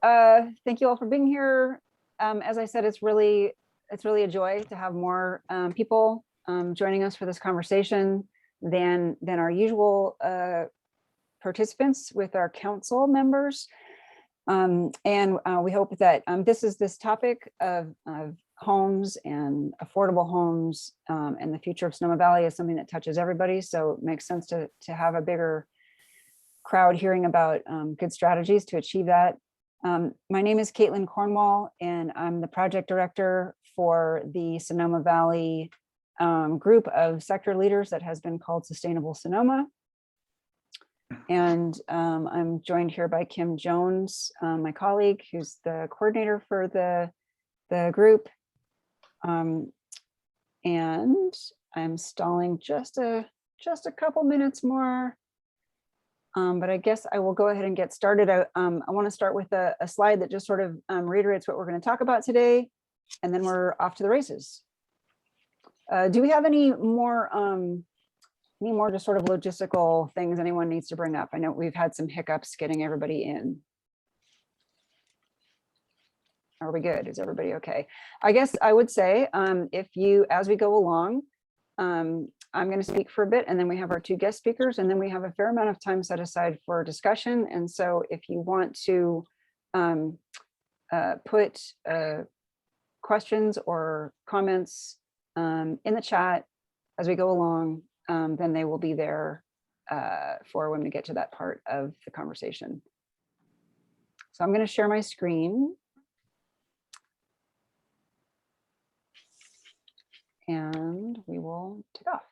Thank you all for being here. As I said, it's really a joy to have more people joining us for this conversation than our usual participants with our council members. And we hope that this topic of homes and affordable homes and the future of Sonoma Valley is something that touches everybody. So it makes sense to have a bigger crowd hearing about good strategies to achieve that. My name is Caitlin Cornwall, and I'm the project director for the Sonoma Valley group of sector leaders that has been called Sustainable Sonoma. And I'm joined here by Kim Jones, my colleague, who's the coordinator for the group. And I'm stalling just a couple minutes more. But I guess I will go ahead and get started. I want to start with a slide that just sort of reiterates what we're going to talk about today, and then we're off to the races. Do we have any more just sort of logistical things anyone needs to bring up? I know we've had some hiccups getting everybody in. Are we good? Is everybody okay? I guess I would say as we go along, I'm going to speak for a bit, and then we have our two guest speakers, and then we have a fair amount of time set aside for discussion. And so if you want to put questions or comments in the chat as we go along, then they will be there for when we get to that part of the conversation. So I'm going to share my screen. And we will take off.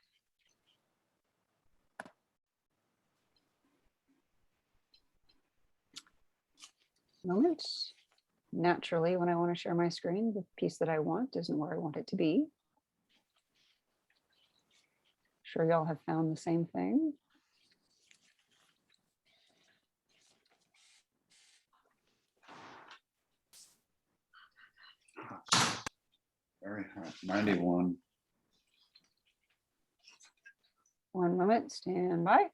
Moment. Naturally, when I want to share my screen, the piece that I want isn't where I want it to be. Sure y'all have found the same thing. Very hot. 91. One moment, stand by.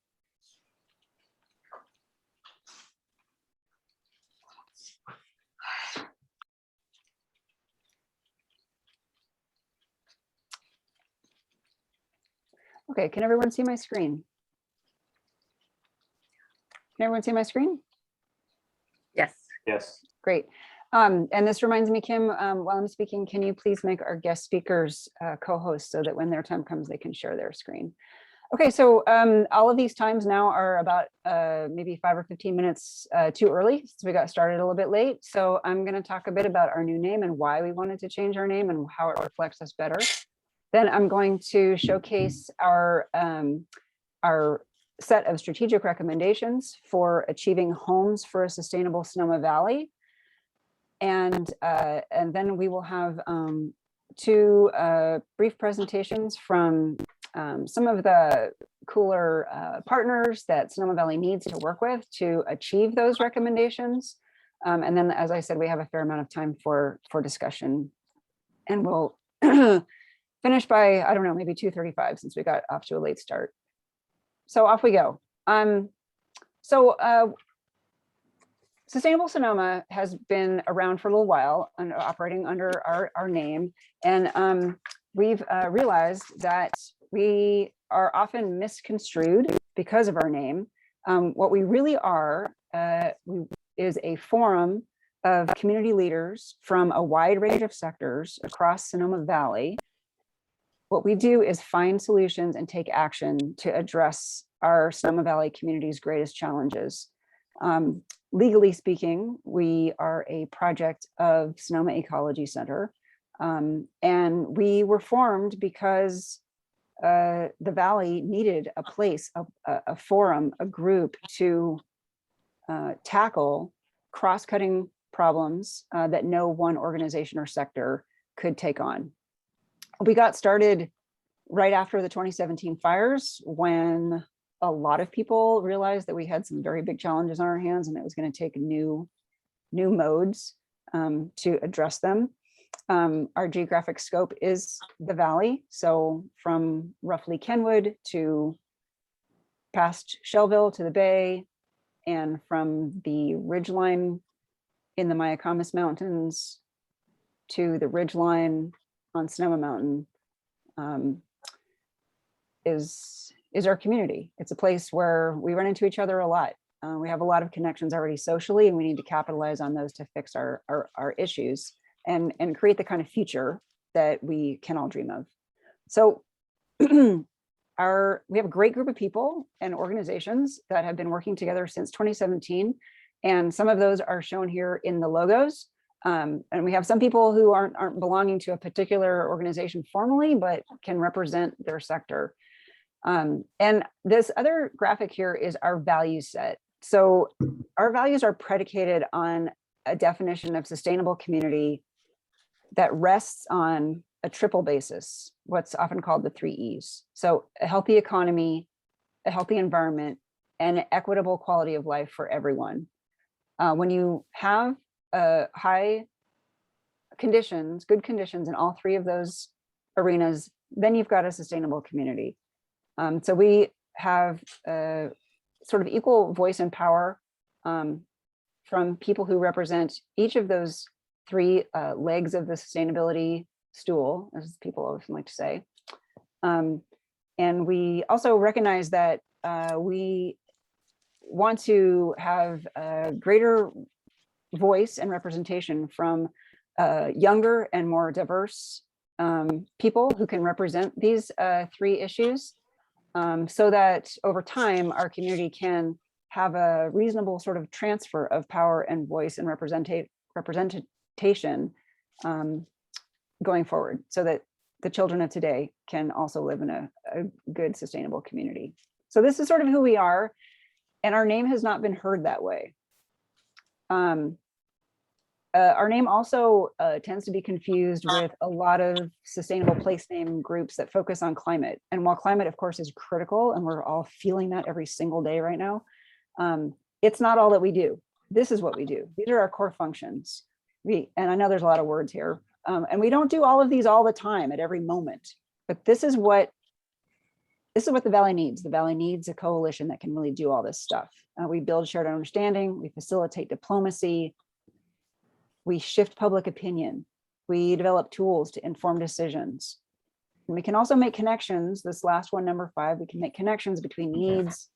Okay, can everyone see my screen? Can everyone see my screen? Yes. Yes. Great. And this reminds me, Kim, while I'm speaking, can you please make our guest speakers co-hosts so that when their time comes, they can share their screen? Okay, so all of these times now are about maybe 5 or 15 minutes too early, since we got started a little bit late. So I'm going to talk a bit about our new name and why we wanted to change our name and how it reflects us better. Then I'm going to showcase our set of strategic recommendations for achieving homes for a sustainable Sonoma Valley. And then we will have two brief presentations from some of the cooler partners that Sonoma Valley needs to work with to achieve those recommendations. And then, as I said, we have a fair amount of time for discussion. And we'll finish by, I don't know, maybe 2:35 since we got off to a late start. So off we go. Sustainable Sonoma has been around for a little while and operating under our name. And we've realized that we are often misconstrued because of our name. What we really are is a forum of community leaders from a wide range of sectors across Sonoma Valley. What we do is find solutions and take action to address our Sonoma Valley community's greatest challenges. Legally speaking, we are a project of Sonoma Ecology Center, and we were formed because the Valley needed a place, a forum, a group to tackle cross-cutting problems that no one organization or sector could take on. We got started right after the 2017 fires, when a lot of people realized that we had some very big challenges on our hands and it was going to take new modes to address them. Our geographic scope is the Valley. So from roughly Kenwood to past Shelville to the Bay, and from the ridgeline in the Mayacamas Mountains to the ridgeline on Sonoma Mountain is our community. It's a place where we run into each other a lot. We have a lot of connections already socially, and we need to capitalize on those to fix our issues and create the kind of future that we can all dream of. So we have a great group of people and organizations that have been working together since 2017. And some of those are shown here in the logos. And we have some people who aren't belonging to a particular organization formally, but can represent their sector. And this other graphic here is our value set. So our values are predicated on a definition of sustainable community that rests on a triple basis, what's often called the 3 E's. So a healthy economy, a healthy environment, and equitable quality of life for everyone. When you have high conditions, good conditions in all 3 of those arenas, then you've got a sustainable community. So we have sort of equal voice and power from people who represent each of those 3 legs of the sustainability stool, as people often like to say. And we also recognize that we want to have a greater voice and representation from younger and more diverse people who can represent these 3 issues, so that over time our community can have a reasonable sort of transfer of power and voice and representation going forward, so that the children of today can also live in a good, sustainable community. So this is sort of who we are, and our name has not been heard that way. Our name also tends to be confused with a lot of sustainable place name groups that focus on climate. And while climate, of course, is critical, and we're all feeling that every single day right now, it's not all that we do. This is what we do. These are our core functions. And I know there's a lot of words here, and we don't do all of these all the time at every moment, but this is what the Valley needs. The Valley needs a coalition that can really do all this stuff. We build shared understanding, we facilitate diplomacy, we shift public opinion, we develop tools to inform decisions. And we can also make connections, this last one, number 5, we can make connections between needs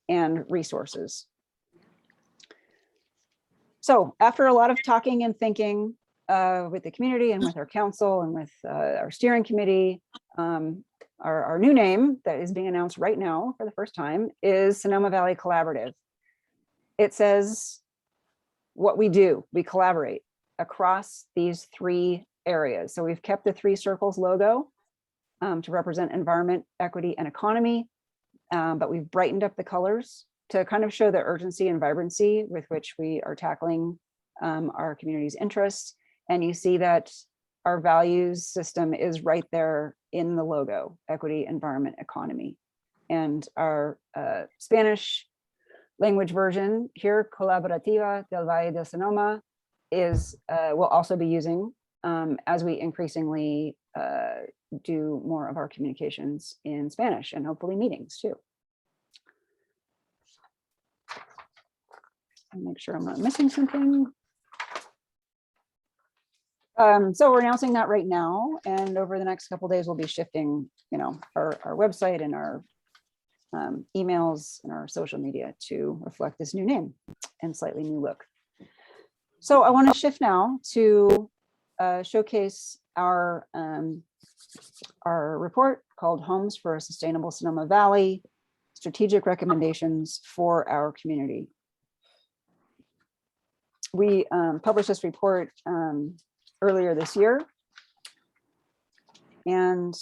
and resources. So after a lot of talking and thinking with the community and with our council and with our steering committee, our new name that is being announced right now for the first time is Sonoma Valley Collaborative. It says what we do, we collaborate across these 3 areas. So we've kept the 3 circles logo to represent environment, equity, and economy, but we've brightened up the colors to kind of show the urgency and vibrancy with which we are tackling our community's interests. And you see that our values system is right there in the logo: equity, environment, economy. And our Spanish language version here, Colaborativa del Valle de Sonoma, is we'll also be using as we increasingly do more of our communications in Spanish, and hopefully meetings too. I'll make sure I'm not missing something. So we're announcing that right now, and over the next couple of days we'll be shifting, our website and our emails and our social media to reflect this new name and slightly new look. So I want to shift now to showcase our report called Homes for a Sustainable Sonoma Valley: Strategic Recommendations for Our Community. We published this report earlier this year, and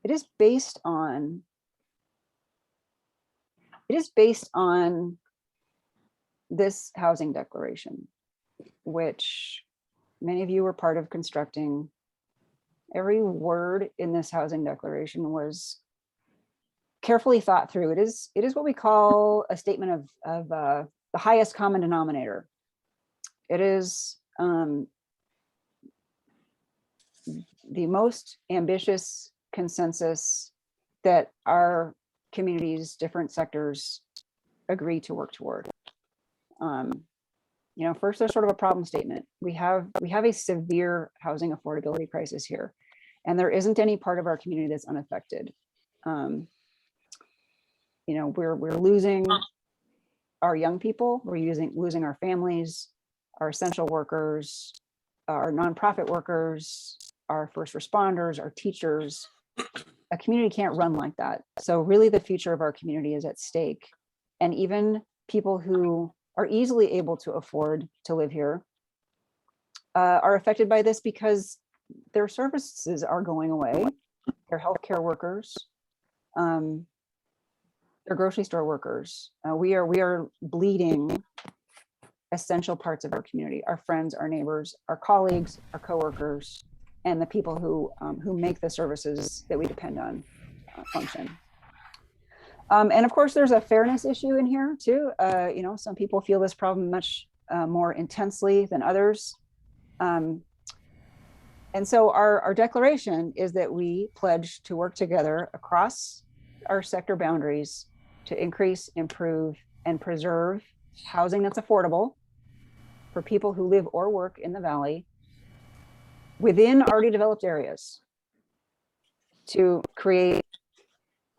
it is based on this housing declaration, which many of you were part of constructing. Every word in this housing declaration was carefully thought through. It is what we call a statement of the highest common denominator. It is the most ambitious consensus that our community's different sectors agree to work toward. First, there's sort of a problem statement. We have a severe housing affordability crisis here, and there isn't any part of our community that's unaffected. We're losing our young people, we're losing our families, our essential workers, our nonprofit workers, our first responders, our teachers. A community can't run like that. So really the future of our community is at stake. And even people who are easily able to afford to live here are affected by this because their services are going away. Their healthcare workers, their grocery store workers. We are bleeding essential parts of our community: our friends, our neighbors, our colleagues, our coworkers, and the people who make the services that we depend on function. And of course, there's a fairness issue in here too. Some people feel this problem much more intensely than others. And so our declaration is that we pledge to work together across our sector boundaries to increase, improve, and preserve housing that's affordable for people who live or work in the Valley within already developed areas, to create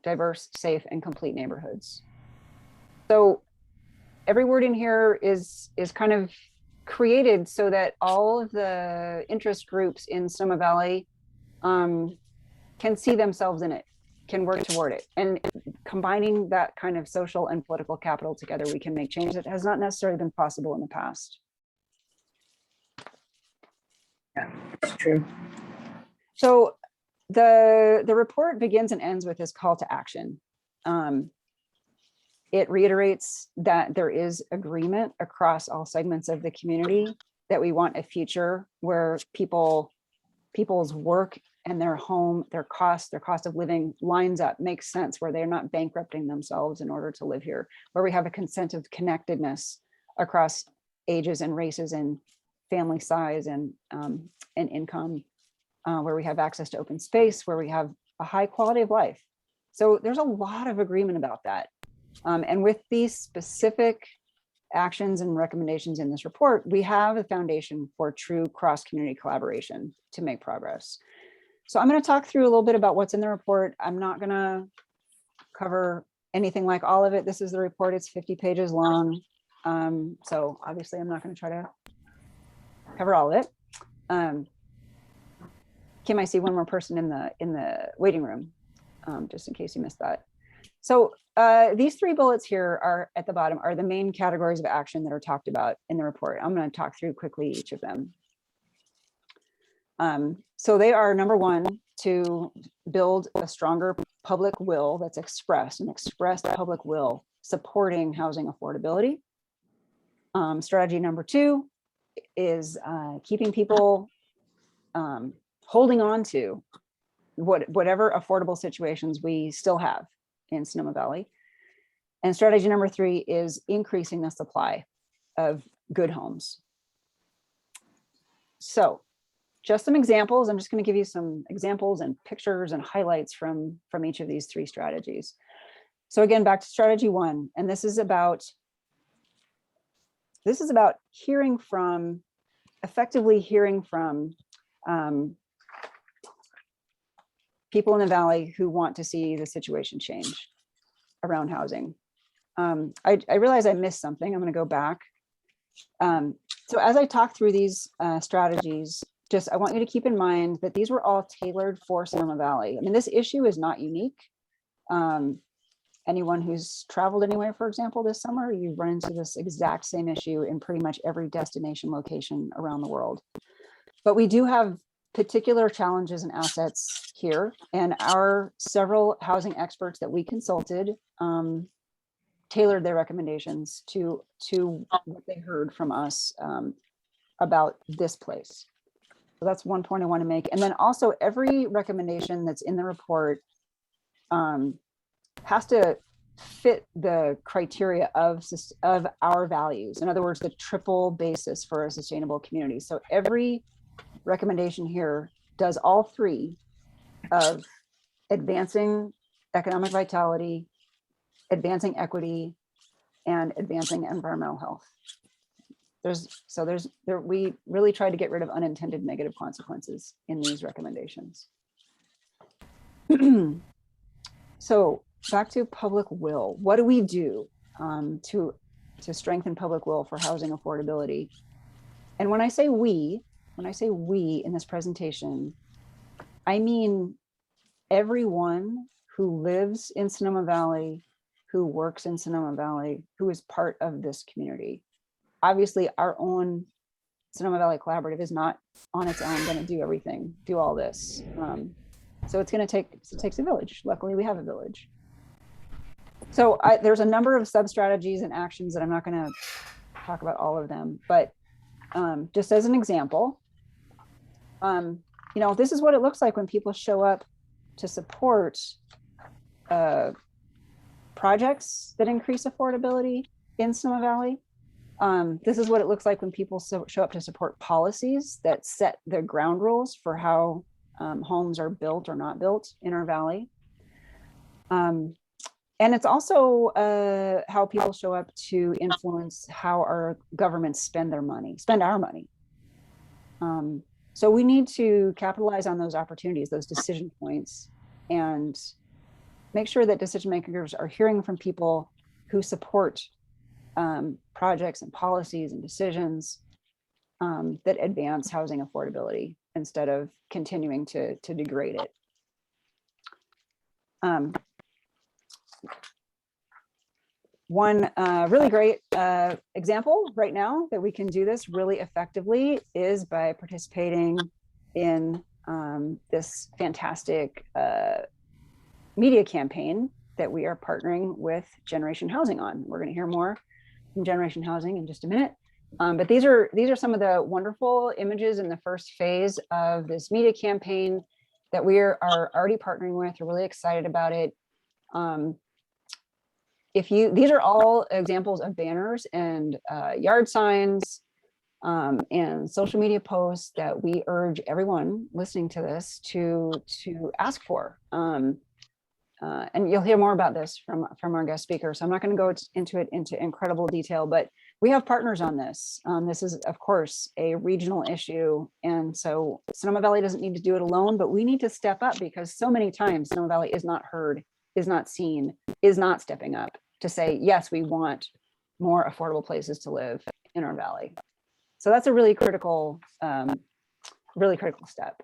diverse, safe, and complete neighborhoods. So every word in here is kind of created so that all of the interest groups in Sonoma Valley can see themselves in it, can work toward it. And combining that kind of social and political capital together, we can make change that has not necessarily been possible in the past. Yeah, it's true. So the report begins and ends with this call to action. It reiterates that there is agreement across all segments of the community that we want a future where people's work and their home, their cost of living lines up, makes sense, where they're not bankrupting themselves in order to live here, where we have a consent of connectedness across ages and races and family size and income, where we have access to open space, where we have a high quality of life. So there's a lot of agreement about that. And with these specific actions and recommendations in this report, we have a foundation for true cross-community collaboration to make progress. So I'm going to talk through a little bit about what's in the report. I'm not going to cover anything like all of it. This is the report. It's 50 pages long. So obviously I'm not going to try to cover all of it. Kim, I see one more person in the waiting room, just in case you missed that. So these three bullets here are at the bottom are the main categories of action that are talked about in the report. I'm going to talk through quickly each of them. So they are: number one, to build a stronger public will that's expressed, an expressed public will supporting housing affordability. Strategy number two is keeping people holding on to whatever affordable situations we still have in Sonoma Valley. And strategy number three is increasing the supply of good homes. So just some examples. I'm just going to give you some examples and pictures and highlights from each of these three strategies. So again, back to strategy one, and this is about effectively hearing from people in the Valley who want to see the situation change around housing. I realize I missed something. I'm going to go back. So as I talk through these strategies, I want you to keep in mind that these were all tailored for Sonoma Valley. I mean, this issue is not unique. Anyone who's traveled anywhere, for example, this summer, you run into this exact same issue in pretty much every destination location around the world. But we do have particular challenges and assets here, and our several housing experts that we consulted tailored their recommendations to what they heard from us about this place. So that's one point I want to make. And then also every recommendation that's in the report has to fit the criteria of our values. In other words, the triple basis for a sustainable community. So every recommendation here does all three of advancing economic vitality, advancing equity, and advancing environmental health. we really tried to get rid of unintended negative consequences in these recommendations. So back to public will. What do we do to strengthen public will for housing affordability? And when I say we in this presentation, I mean everyone who lives in Sonoma Valley, who works in Sonoma Valley, who is part of this community. Obviously, our own Sonoma Valley Collaborative is not on its own going to do everything, do all this. So it takes a village. Luckily, we have a village. So there's a number of sub-strategies and actions that I'm not going to talk about all of them, but just as an example, this is what it looks like when people show up to support projects that increase affordability in Sonoma Valley. This is what it looks like when people show up to support policies that set the ground rules for how homes are built or not built in our valley. And it's also how people show up to influence how our governments spend our money. So we need to capitalize on those opportunities, those decision points, and make sure that decision makers are hearing from people who support projects and policies and decisions that advance housing affordability instead of continuing to degrade it. One really great example right now that we can do this really effectively is by participating in this fantastic media campaign that we are partnering with Generation Housing on. We're going to hear more from Generation Housing in just a minute. But these are some of the wonderful images in the first phase of this media campaign that we are already partnering with. We're really excited about it. These are all examples of banners and yard signs and social media posts that we urge everyone listening to this to ask for. And you'll hear more about this from our guest speaker. So I'm not going to go into incredible detail, but we have partners on this. This is, of course, a regional issue. And so Sonoma Valley doesn't need to do it alone, but we need to step up because so many times Sonoma Valley is not heard, is not seen, is not stepping up to say, yes, we want more affordable places to live in our valley. So that's a really critical step.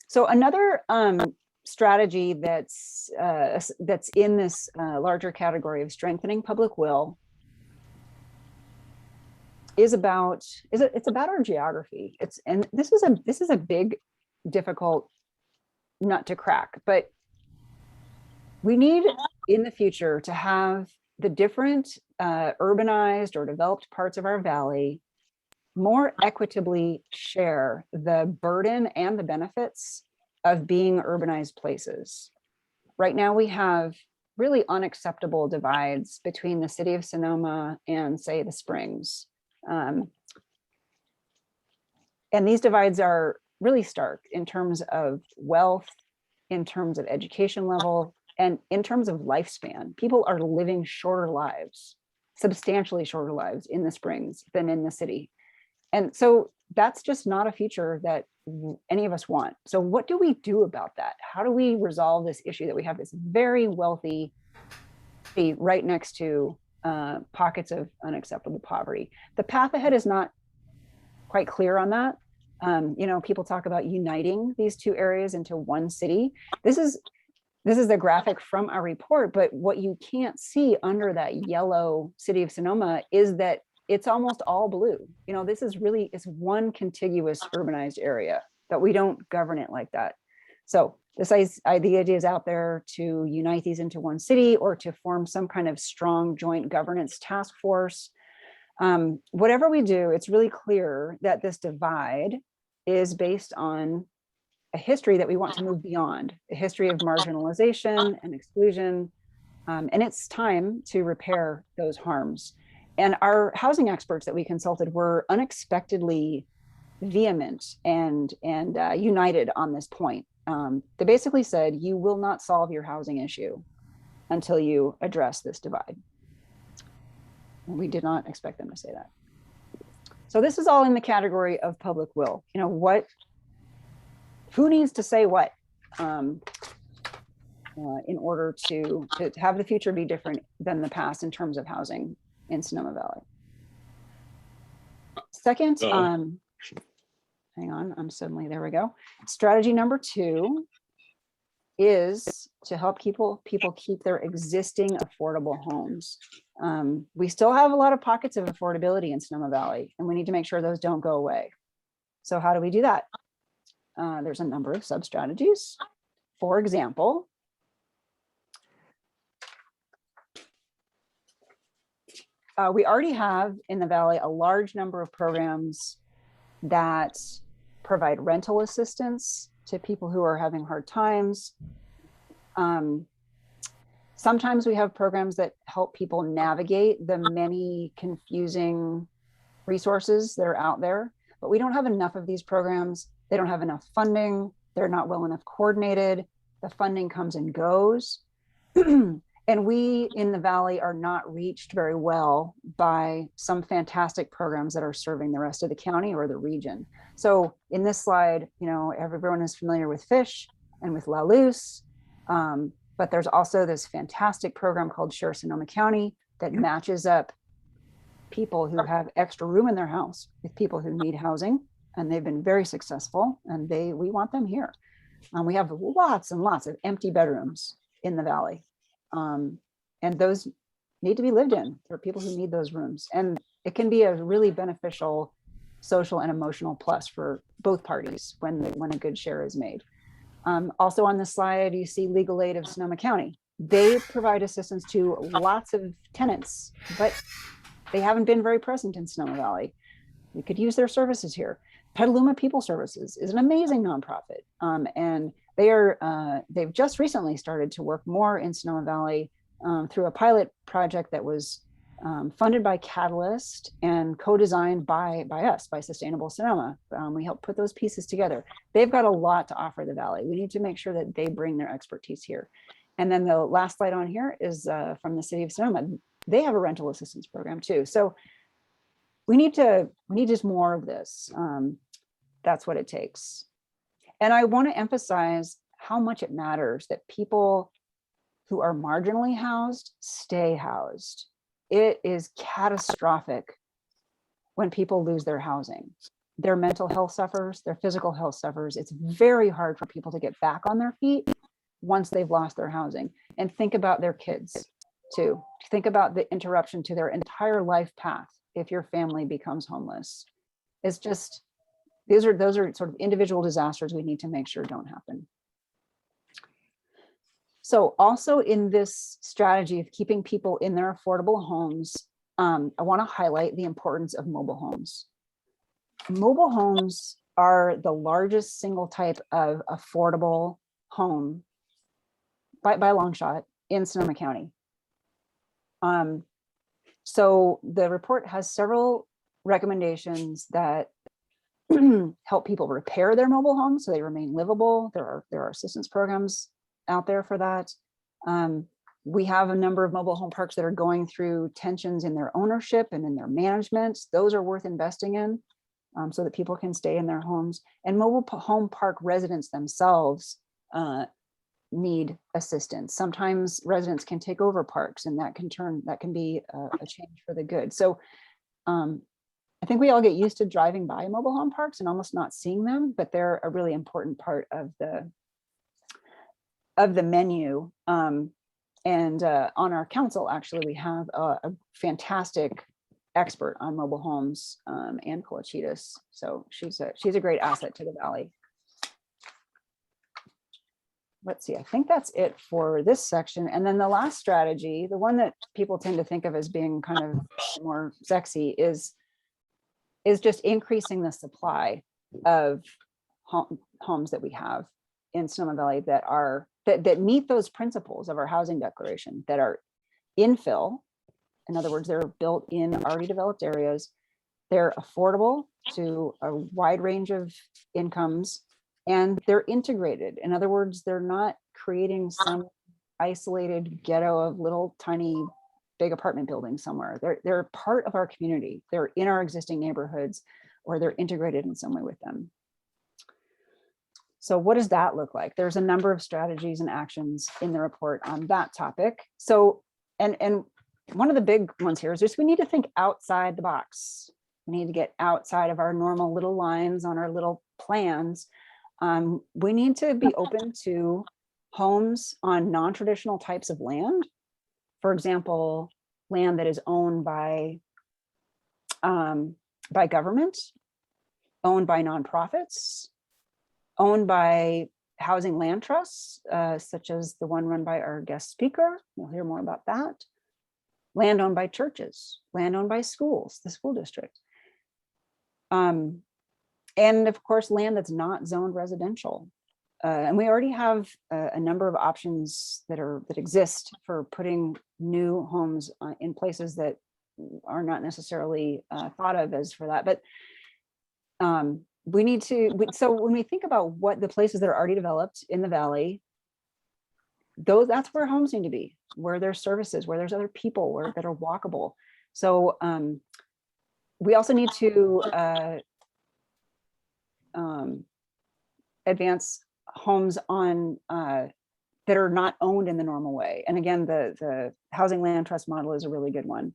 So another strategy that's in this larger category of strengthening public will it's about our geography. This is a big, difficult nut to crack, but we need in the future to have the different urbanized or developed parts of our valley more equitably share the burden and the benefits of being urbanized places. Right now, we have really unacceptable divides between the city of Sonoma and, say, the Springs. And these divides are really stark in terms of wealth, in terms of education level, and in terms of lifespan. People are living shorter lives, substantially shorter lives in the Springs than in the city. And so that's just not a future that any of us want. So what do we do about that? How do we resolve this issue that we have this very wealthy city right next to pockets of unacceptable poverty? The path ahead is not quite clear on that. People talk about uniting these two areas into one city. This is the graphic from our report, but what you can't see under that yellow city of Sonoma is that it's almost all blue. This is really, it's one contiguous urbanized area, but we don't govern it like that. So the idea is out there to unite these into one city or to form some kind of strong joint governance task force. Whatever we do, it's really clear that this divide is based on a history that we want to move beyond, a history of marginalization and exclusion. And it's time to repair those harms. And our housing experts that we consulted were unexpectedly vehement and united on this point. They basically said, you will not solve your housing issue until you address this divide. We did not expect them to say that. So this is all in the category of public will. You know, who needs to say what in order to have the future be different than the past in terms of housing in Sonoma Valley. Second, hang on, there we go. Strategy number 2 is to help people keep their existing affordable homes. We still have a lot of pockets of affordability in Sonoma Valley, and we need to make sure those don't go away. So how do we do that? There's a number of sub-strategies. For example, we already have in the Valley a large number of programs that provide rental assistance to people who are having hard times. Sometimes we have programs that help people navigate the many confusing resources that are out there, but we don't have enough of these programs. They don't have enough funding. They're not well enough coordinated. The funding comes and goes. And we in the Valley are not reached very well by some fantastic programs that are serving the rest of the county or the region. So in this slide, you know, everyone is familiar with FISH and with La Luz, but there's also this fantastic program called Share Sonoma County that matches up people who have extra room in their house with people who need housing, and they've been very successful, and we want them here. We have lots and lots of empty bedrooms in the Valley. And those need to be lived in. There are people who need those rooms, and it can be a really beneficial social and emotional plus for both parties when a good share is made. Also on this slide, you see Legal Aid of Sonoma County. They provide assistance to lots of tenants, but they haven't been very present in Sonoma Valley. We could use their services here. Petaluma People Services is an amazing nonprofit, and they've just recently started to work more in Sonoma Valley through a pilot project that was funded by Catalyst and co-designed by us, by Sustainable Sonoma. We helped put those pieces together. They've got a lot to offer the Valley. We need to make sure that they bring their expertise here. And then the last slide on here is from the city of Sonoma. They have a rental assistance program too. So we need just more of this. That's what it takes. And I want to emphasize how much it matters that people who are marginally housed stay housed. It is catastrophic when people lose their housing. Their mental health suffers, their physical health suffers. It's very hard for people to get back on their feet once they've lost their housing. And think about their kids too. Think about the interruption to their entire life path if your family becomes homeless. It's just, those are sort of individual disasters we need to make sure don't happen. So also in this strategy of keeping people in their affordable homes, I want to highlight the importance of mobile homes. Mobile homes are the largest single type of affordable home by a long shot in Sonoma County. So the report has several recommendations that help people repair their mobile homes so they remain livable. There are assistance programs out there for that. We have a number of mobile home parks that are going through tensions in their ownership and in their management. Those are worth investing in so that people can stay in their homes. And mobile home park residents themselves need assistance. Sometimes residents can take over parks, and that can be a change for the good. So I think we all get used to driving by mobile home parks and almost not seeing them, but they're a really important part of the menu. And on our council, actually, we have a fantastic expert on mobile homes, Ann Goetschius. So she's a great asset to the Valley. Let's see, I think that's it for this section. And then the last strategy, the one that people tend to think of as being kind of more sexy, is just increasing the supply of homes that we have in Sonoma Valley that meet those principles of our housing declaration, that are infill. In other words, they're built in already developed areas. They're affordable to a wide range of incomes, and they're integrated. In other words, they're not creating some isolated ghetto of little tiny big apartment building somewhere. They're part of our community. They're in our existing neighborhoods, or they're integrated in some way with them. So what does that look like? There's a number of strategies and actions in the report on that topic. So, and one of the big ones here is just we need to think outside the box. We need to get outside of our normal little lines on our little plans. We need to be open to homes on non-traditional types of land. For example, land that is owned by government, owned by nonprofits, owned by housing land trusts, such as the one run by our guest speaker. We'll hear more about that. Land owned by churches, land owned by schools, the school district. And of course, land that's not zoned residential. And we already have a number of options that exist for putting new homes in places that are not necessarily thought of as for that. But we need to, so when we think about what the places that are already developed in the valley, that's where homes need to be, where there's services, where there's other people that are walkable. So we also need to advance homes on that are not owned in the normal way. And again, the housing land trust model is a really good one.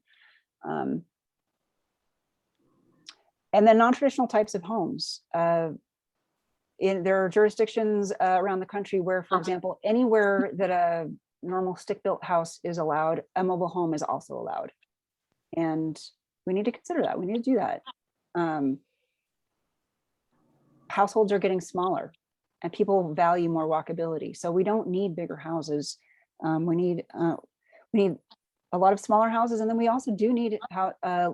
And then non-traditional types of homes. There are jurisdictions around the country where, for example, anywhere that a normal stick-built house is allowed, a mobile home is also allowed. And we need to consider that. We need to do that. Households are getting smaller and people value more walkability. So we don't need bigger houses. We need a lot of smaller houses. And then we also do need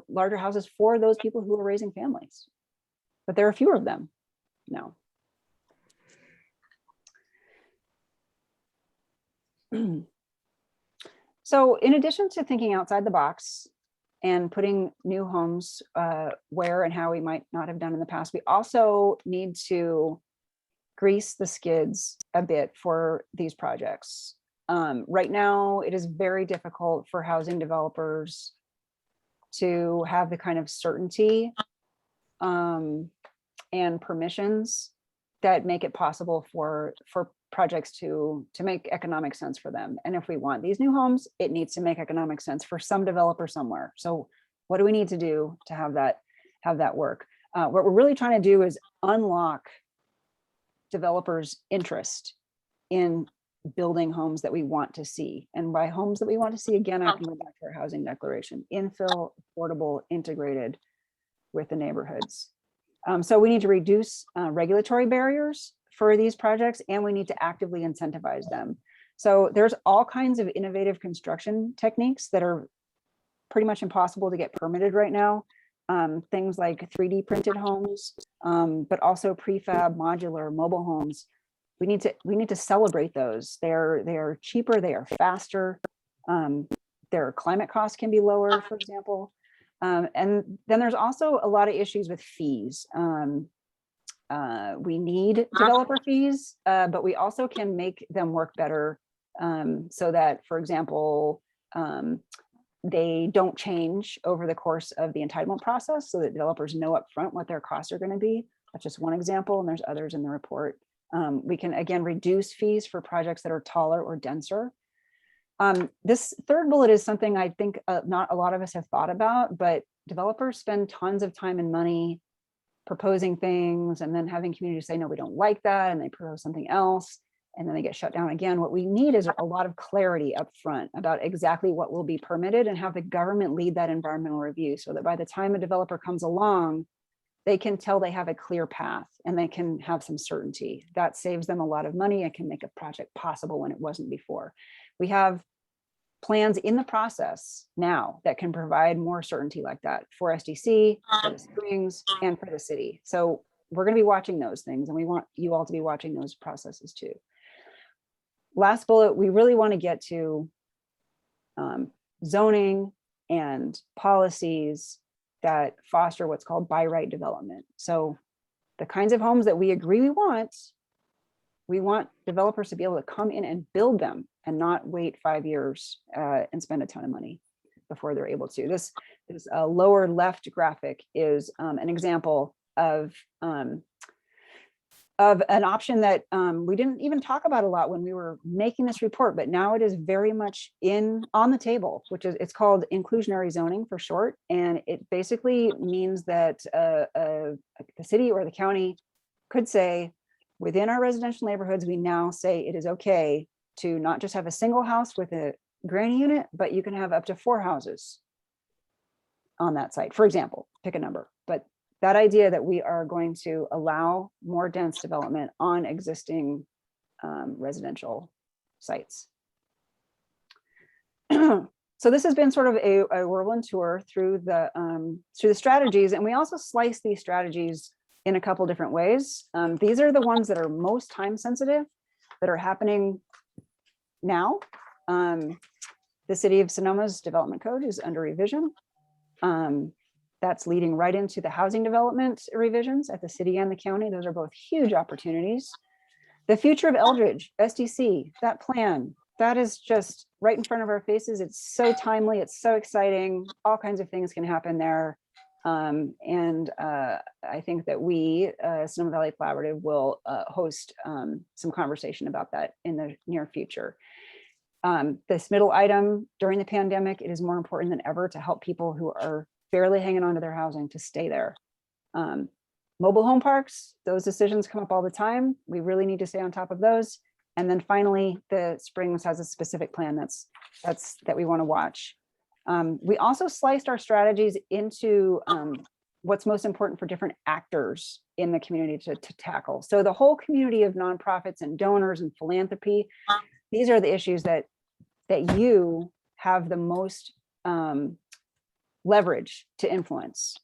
larger houses for those people who are raising families. But there are fewer of them now. So in addition to thinking outside the box and putting new homes where and how we might not have done in the past, we also need to grease the skids a bit for these projects. Right now, it is very difficult for housing developers to have the kind of certainty and permissions that make it possible for projects to make economic sense for them. And if we want these new homes, it needs to make economic sense for some developer somewhere. So what do we need to do to have that work? What we're really trying to do is unlock developers' interest in building homes that we want to see. And by homes that we want to see, again, I can go back to our housing declaration: infill, affordable, integrated with the neighborhoods. So we need to reduce regulatory barriers for these projects, and we need to actively incentivize them. So there's all kinds of innovative construction techniques that are pretty much impossible to get permitted right now. Things like 3D printed homes, but also prefab, modular, mobile homes. We need to celebrate those. They are cheaper, they are faster. Their climate costs can be lower, for example. And then there's also a lot of issues with fees. We need developer fees, but we also can make them work better so that, for example, they don't change over the course of the entitlement process, so that developers know upfront what their costs are going to be. That's just one example, and there's others in the report. We can, again, reduce fees for projects that are taller or denser. This third bullet is something I think not a lot of us have thought about, but developers spend tons of time and money proposing things and then having communities say, no, we don't like that, and they propose something else, and then they get shut down again. What we need is a lot of clarity up front about exactly what will be permitted, and have the government lead that environmental review, so that by the time a developer comes along, they can tell they have a clear path and they can have some certainty. That saves them a lot of money and can make a project possible when it wasn't before. We have plans in the process now that can provide more certainty like that for SDC, for the Springs, and for the city. So we're going to be watching those things, and we want you all to be watching those processes too. Last bullet, we really want to get to zoning and policies that foster what's called by right development. So the kinds of homes that we agree we want developers to be able to come in and build them and not wait 5 years and spend a ton of money. before they're able to. This lower left graphic is an example of an option that we didn't even talk about a lot when we were making this report, but now it is very much on the table, which is, it's called inclusionary zoning for short. And it basically means that the city or the county could say, within our residential neighborhoods, we now say it is okay to not just have a single house with a granny unit, but you can have up to 4 houses on that site, for example, pick a number. But that idea that we are going to allow more dense development on existing residential sites. So this has been sort of a whirlwind tour through the strategies, and we also slice these strategies in a couple different ways. These are the ones that are most time sensitive, that are happening now. The city of Sonoma's development code is under revision. That's leading right into the housing development revisions at the city and the county. Those are both huge opportunities. The future of Eldridge, SDC, that plan, that is just right in front of our faces. It's so timely, it's so exciting. All kinds of things can happen there. I think that we, Sonoma Valley Collaborative, will host some conversation about that in the near future. This middle item, during the pandemic, it is more important than ever to help people who are barely hanging on to their housing to stay there. Mobile home parks, those decisions come up all the time. We really need to stay on top of those. And then finally, the Springs has a specific plan that we want to watch. We also sliced our strategies into what's most important for different actors in the community to tackle. So the whole community of nonprofits and donors and philanthropy, these are the issues that you have the most leverage to influence.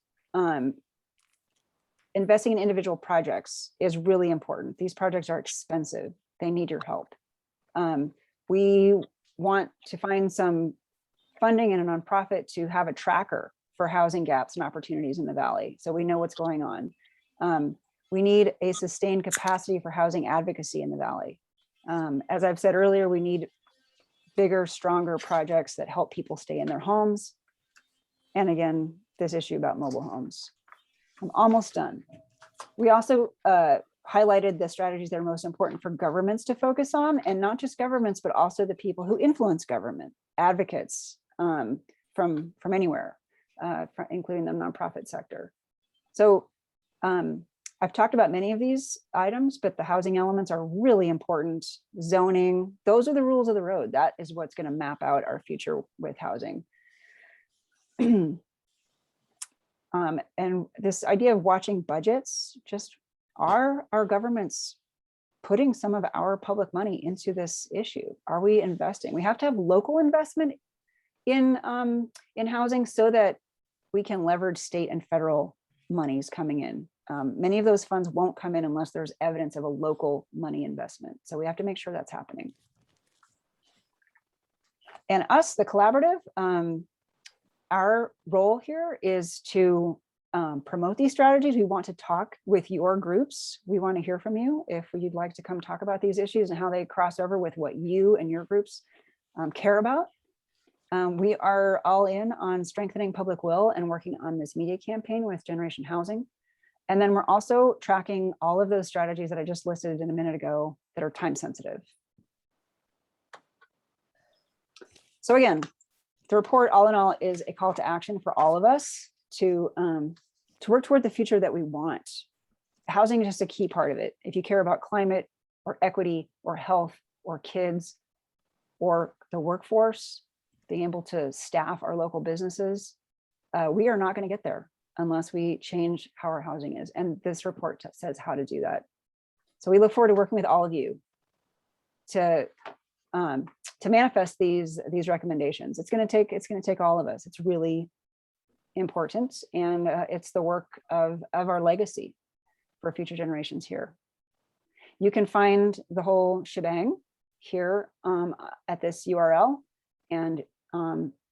Investing in individual projects is really important. These projects are expensive. They need your help. We want to find some funding in a nonprofit to have a tracker for housing gaps and opportunities in the Valley, so we know what's going on. We need a sustained capacity for housing advocacy in the Valley. As I've said earlier, we need bigger, stronger projects that help people stay in their homes. And again, this issue about mobile homes. I'm almost done. We also highlighted the strategies that are most important for governments to focus on, and not just governments, but also the people who influence government, advocates from anywhere, including the nonprofit sector. So I've talked about many of these items, but the housing elements are really important. Zoning, those are the rules of the road. That is what's going to map out our future with housing. And this idea of watching budgets, just are our governments putting some of our public money into this issue? Are we investing? We have to have local investment in housing so that we can leverage state and federal monies coming in. Many of those funds won't come in unless there's evidence of a local money investment. So we have to make sure that's happening. And us, the collaborative, our role here is to promote these strategies. We want to talk with your groups. We want to hear from you if you'd like to come talk about these issues and how they cross over with what you and your groups care about. We are all in on strengthening public will and working on this media campaign with Generation Housing. And then we're also tracking all of those strategies that I just listed in a minute ago that are time sensitive. So again, the report all in all is a call to action for all of us to work toward the future that we want. Housing is just a key part of it. If you care about climate or equity or health or kids or the workforce, being able to staff our local businesses, we are not going to get there unless we change how our housing is. And this report says how to do that. So we look forward to working with all of you to manifest these recommendations. It's going to take all of us. It's really important, and it's the work of our legacy for future generations here. You can find the whole shebang here at this URL, and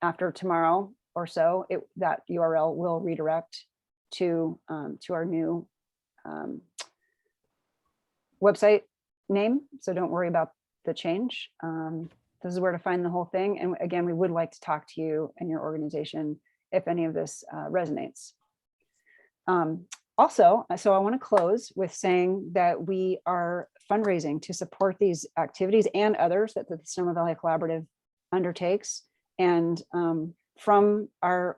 after tomorrow or so, that URL will redirect to our new website name. So don't worry about the change. The this is where to find the whole thing. And again, we would like to talk to you and your organization if any of this resonates. Also, so I want to close with saying that we are fundraising to support these activities and others that the Sonoma Valley Collaborative undertakes. And from our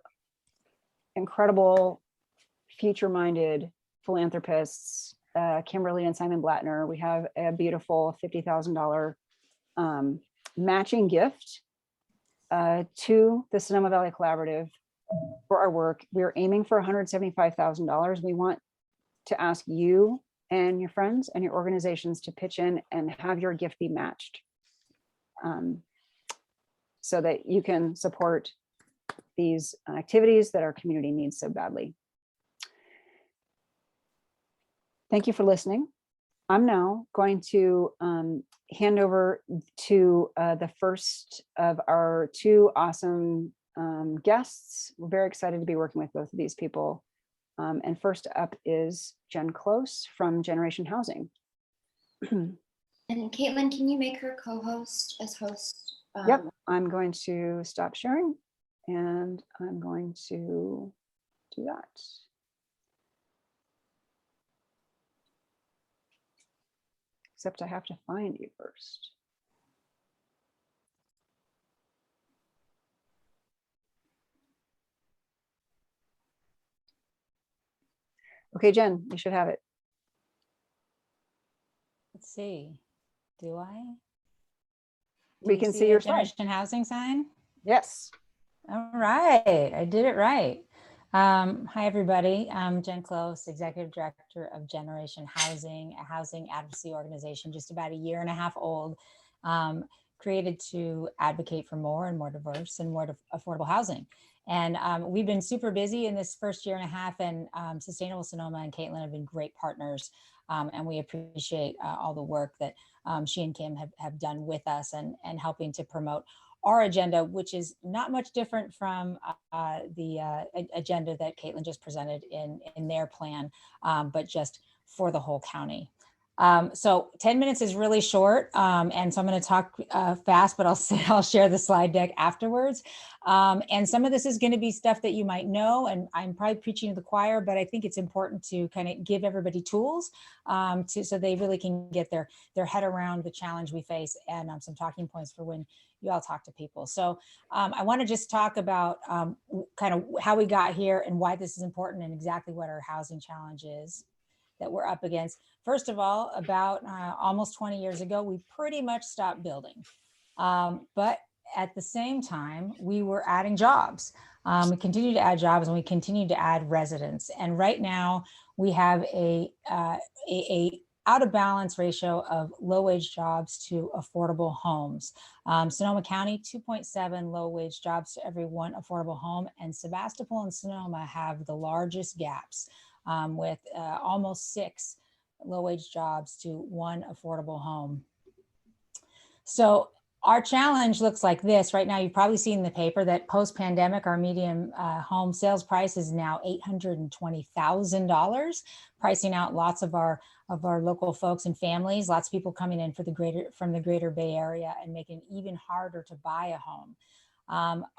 incredible future-minded philanthropists, Kimberly and Simon Blattner, we have a beautiful $50,000 matching gift to the Sonoma Valley Collaborative for our work. We're aiming for $175,000. We want to ask you and your friends and your organizations to pitch in and have your gift be matched, so that you can support these activities that our community needs so badly. Thank you for listening. I'm now going to hand over to the first of our two awesome guests. We're very excited to be working with both of these people. And first up is Jen Klose from Generation Housing. And Caitlin, can you make her co-host as host? Yep, I'm going to stop sharing and I'm going to do that. Except I have to find you first. Okay, Jen, you should have it. Let's see. Do I? We Do you can see your slide. Generation Housing sign. Yes. All right, I did it right. Hi, everybody. I'm Jen Klose, Executive Director of Generation Housing, a housing advocacy organization just about a year and a half old, created to advocate for more and more diverse and more affordable housing. And we've been super busy in this first year and a half, and Sustainable Sonoma and Caitlin have been great partners. And we appreciate all the work that she and Kim have done with us and helping to promote our agenda, which is not much different from the agenda that Caitlin just presented in their plan, but just for the whole county. So 10 minutes is really short, and so I'm going to talk fast, but I'll share the slide deck afterwards. And some of this is going to be stuff that you might know, and I'm probably preaching to the choir, but I think it's important to kind of give everybody tools so they really can get their head around the challenge we face, and some talking points for when you all talk to people. So I want to just talk about kind of how we got here and why this is important and exactly what our housing challenge is that we're up against. First of all, about almost 20 years ago, we pretty much stopped building. But at the same time, we were adding jobs. We continue to add jobs and we continue to add residents. And right now we have a out of balance ratio of low wage jobs to affordable homes. Sonoma County, 2.7 low wage jobs to every one affordable home. And Sebastopol and Sonoma have the largest gaps with almost 6 low wage jobs to one affordable home. So our challenge looks like this. Right now, you've probably seen in the paper that post-pandemic, our median home sales price is now $820,000, pricing out lots of our local folks and families, lots of people coming in from the greater Bay Area and making it even harder to buy a home.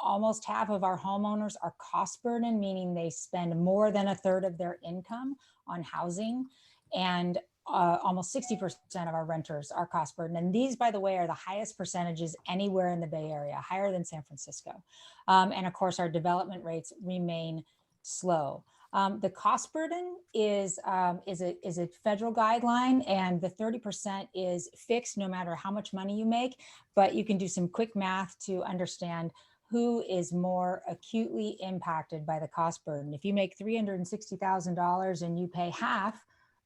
Almost half of our homeowners are cost burdened, meaning they spend more than a third of their income on housing, and almost 60% of our renters are cost burdened. And these, by the way, are the highest percentages anywhere in the Bay Area, higher than San Francisco. And of course, our development rates remain slow. The cost burden is a federal guideline, and the 30% is fixed no matter how much money you make, but you can do some quick math to understand who is more acutely impacted by the cost burden. If you make $360,000 and you pay half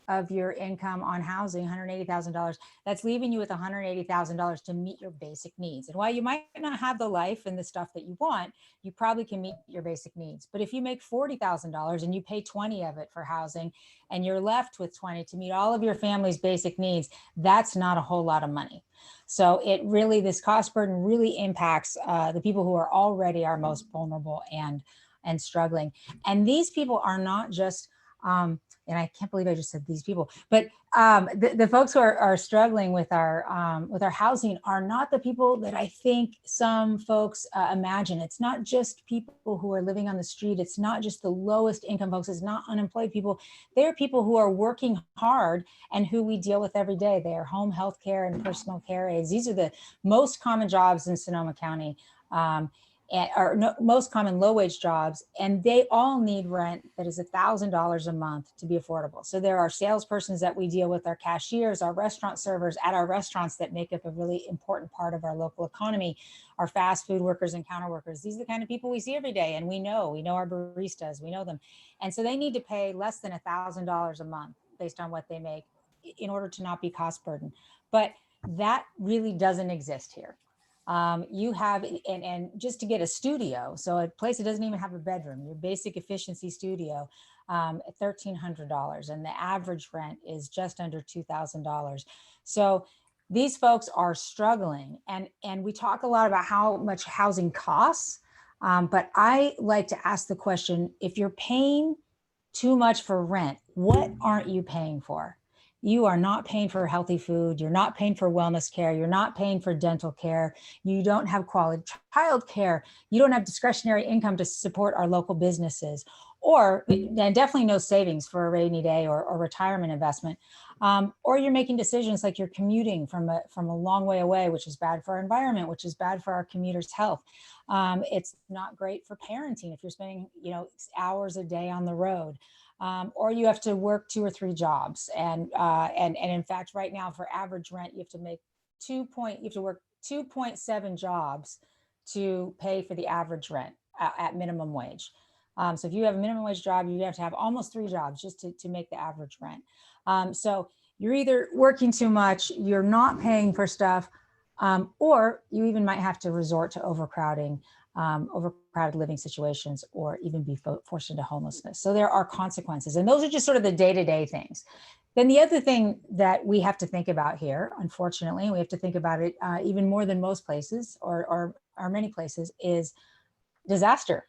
of your income on housing, $180,000, that's leaving you with $180,000 to meet your basic needs. And while you might not have the life and the stuff that you want, you probably can meet your basic needs. But if you make $40,000 and you pay 20 of it for housing and you're left with 20 to meet all of your family's basic needs, that's not a whole lot of money. So this cost burden really impacts the people who are already our most vulnerable and struggling. And these people are not just And I can't believe I just said these people, but the folks who are struggling with our housing are not the people that I think some folks imagine. It's not just people who are living on the street. It's not just the lowest income folks. It's not unemployed people. They're people who are working hard and who we deal with every day. They are home health care and personal care aides. These are the most common jobs in Sonoma County. Most common low-wage jobs, and they all need rent that is $1,000 a month to be affordable. So there are salespersons that we deal with, our cashiers, our restaurant servers at our restaurants that make up a really important part of our local economy, our fast food workers and counter workers. These are the kind of people we see every day, and we know our baristas, we know them. And so they need to pay less than $1,000 a month based on what they make in order to not be cost burden. But that really doesn't exist here. You have, and just to get a studio, so a place that doesn't even have a bedroom, your basic efficiency studio, at $1,300, and the average rent is just under $2,000. So these folks are struggling, and we talk a lot about how much housing costs, but I like to ask the question, if you're paying too much for rent, what aren't you paying for? You are not paying for healthy food. You're not paying for wellness care. You're not paying for dental care. You don't have quality child care. You don't have discretionary income to support our local businesses, or and definitely no savings for a rainy day or retirement investment. Or you're making decisions like you're commuting from a long way away, which is bad for our environment, which is bad for our commuters' health. It's not great for parenting if you're spending hours a day on the road. Or you have to work 2 or 3 jobs, and in fact, right now for average rent, you have to work 2.7 jobs to pay for the average rent at minimum wage. So if you have a minimum wage job, you have to have almost 3 jobs just to make the average rent. So you're either working too much, you're not paying for stuff, or you even might have to resort to overcrowding. Overcrowded living situations, or even be forced into homelessness. So there are consequences, and those are just sort of the day-to-day things. Then the other thing that we have to think about here, unfortunately, we have to think about it even more than most places or many places, is disaster.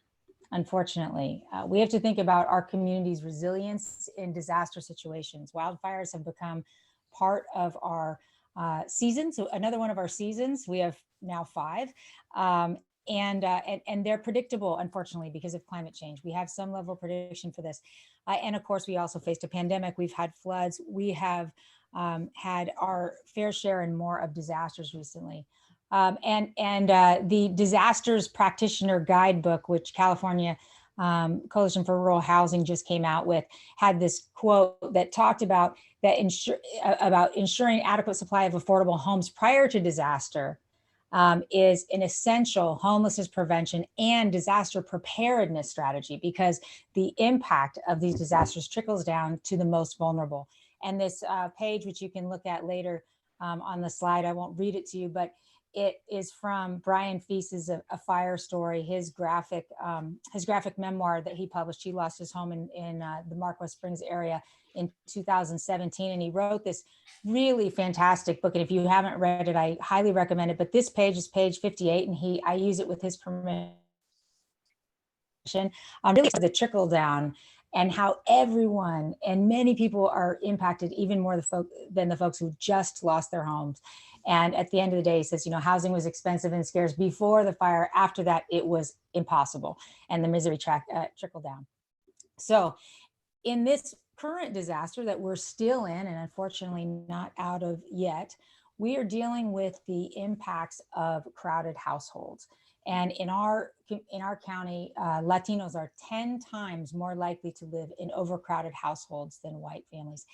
Unfortunately, we have to think about our community's resilience in disaster situations. Wildfires have become part of our season. So another one of our seasons, we have now 5. And they're predictable, unfortunately, because of climate change. We have some level of prediction for this. And of course, we also faced a pandemic. We've had floods. We have had our fair share and more of disasters recently. The Disasters Practitioner Guidebook, which California Coalition for Rural Housing just came out with, had this quote that talked about ensuring adequate supply of affordable homes prior to disaster is an essential homelessness prevention and disaster preparedness strategy, because the impact of these disasters trickles down to the most vulnerable. And this page, which you can look at later on the slide, I won't read it to you, but it is from Brian Feast's A Fire Story, his graphic memoir that he published. He lost his home in the Marquette Springs area in 2017, and he wrote this really fantastic book. And if you haven't read it, I highly recommend it. But this page is page 58, and I use it with his permission. Really the trickle down, and how everyone and many people are impacted, even more than the folks who just lost their homes. And at the end of the day, he says, housing was expensive and scarce before the fire. After that, it was impossible, and the misery trickled down. So in this current disaster that we're still in, and unfortunately not out of yet, we are dealing with the impacts of crowded households. And in our county, Latinos are 10 times more likely to live in overcrowded households than white families.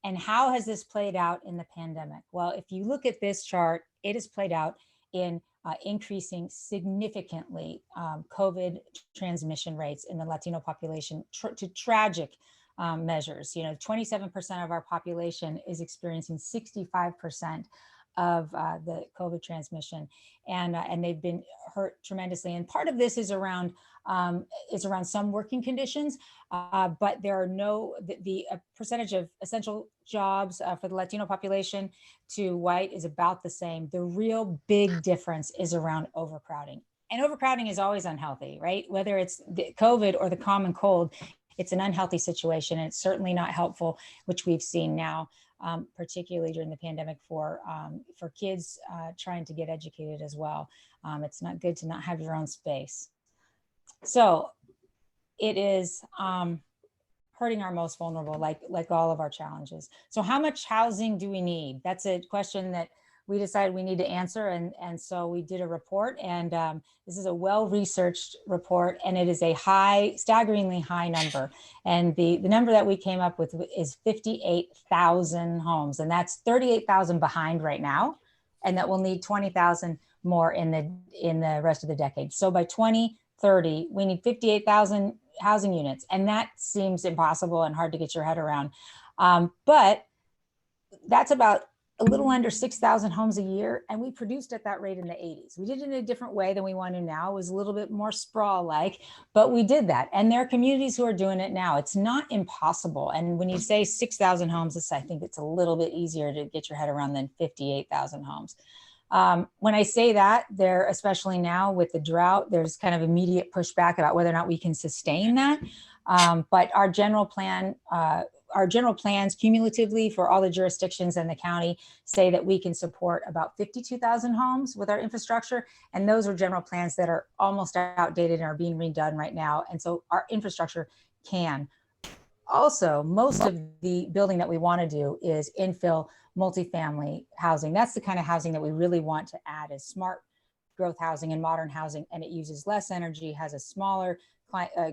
And how has this played out in the pandemic? Well, if you look at this chart, it has played out in increasing significantly COVID transmission rates in the Latino population to tragic measures. 27% of our population is experiencing 65% of the COVID transmission, and they've been hurt tremendously. And part of this is around some working conditions, but there are the percentage of essential jobs for the Latino population to white is about the same. The real big difference is around overcrowding. And overcrowding is always unhealthy, right? Whether it's the COVID or the common cold, It's an unhealthy situation, and it's certainly not helpful, which we've seen now, particularly during the pandemic for kids trying to get educated as well. It's not good to not have your own space. So it is hurting our most vulnerable, like all of our challenges. So how much housing do we need? That's a question that we decided we need to answer. And so we did a report, and this is a well-researched report, and it is a staggeringly high number. And the number that we came up with is 58,000 homes, and that's 38,000 behind right now. And that we'll need 20,000 more in the rest of the decade. So by 2030, we need 58,000 housing units. And that seems impossible and hard to get your head around. But that's about a little under 6,000 homes a year. And we produced at that rate in the 80s. We did it in a different way than we want to now. It was a little bit more sprawl-like, but we did that. And there are communities who are doing it now. It's not impossible. And when you say 6,000 homes, I think it's a little bit easier to get your head around than 58,000 homes. When I say that, there, especially now with the drought, there's kind of immediate pushback about whether or not we can sustain that. But our general plans cumulatively for all the jurisdictions in the county say that we can support about 52,000 homes with our infrastructure. And those are general plans that are almost outdated and are being redone right now. And so our infrastructure can. Also, most of the building that we want to do is infill multifamily housing. That's the kind of housing that we really want to add, is smart growth housing and modern housing. And it uses less energy, has a smaller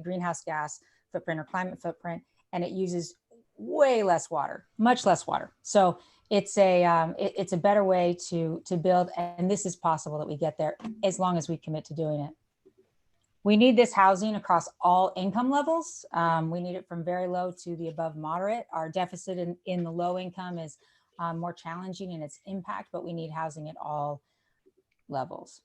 greenhouse gas footprint or climate footprint, and it uses way less water, much less water. So it's a better way to build, and this is possible that we get there as long as we commit to doing it. We need this housing across all income levels. We need it from very low to the above moderate. Our deficit in the low income is more challenging in its impact, but we need housing at all levels.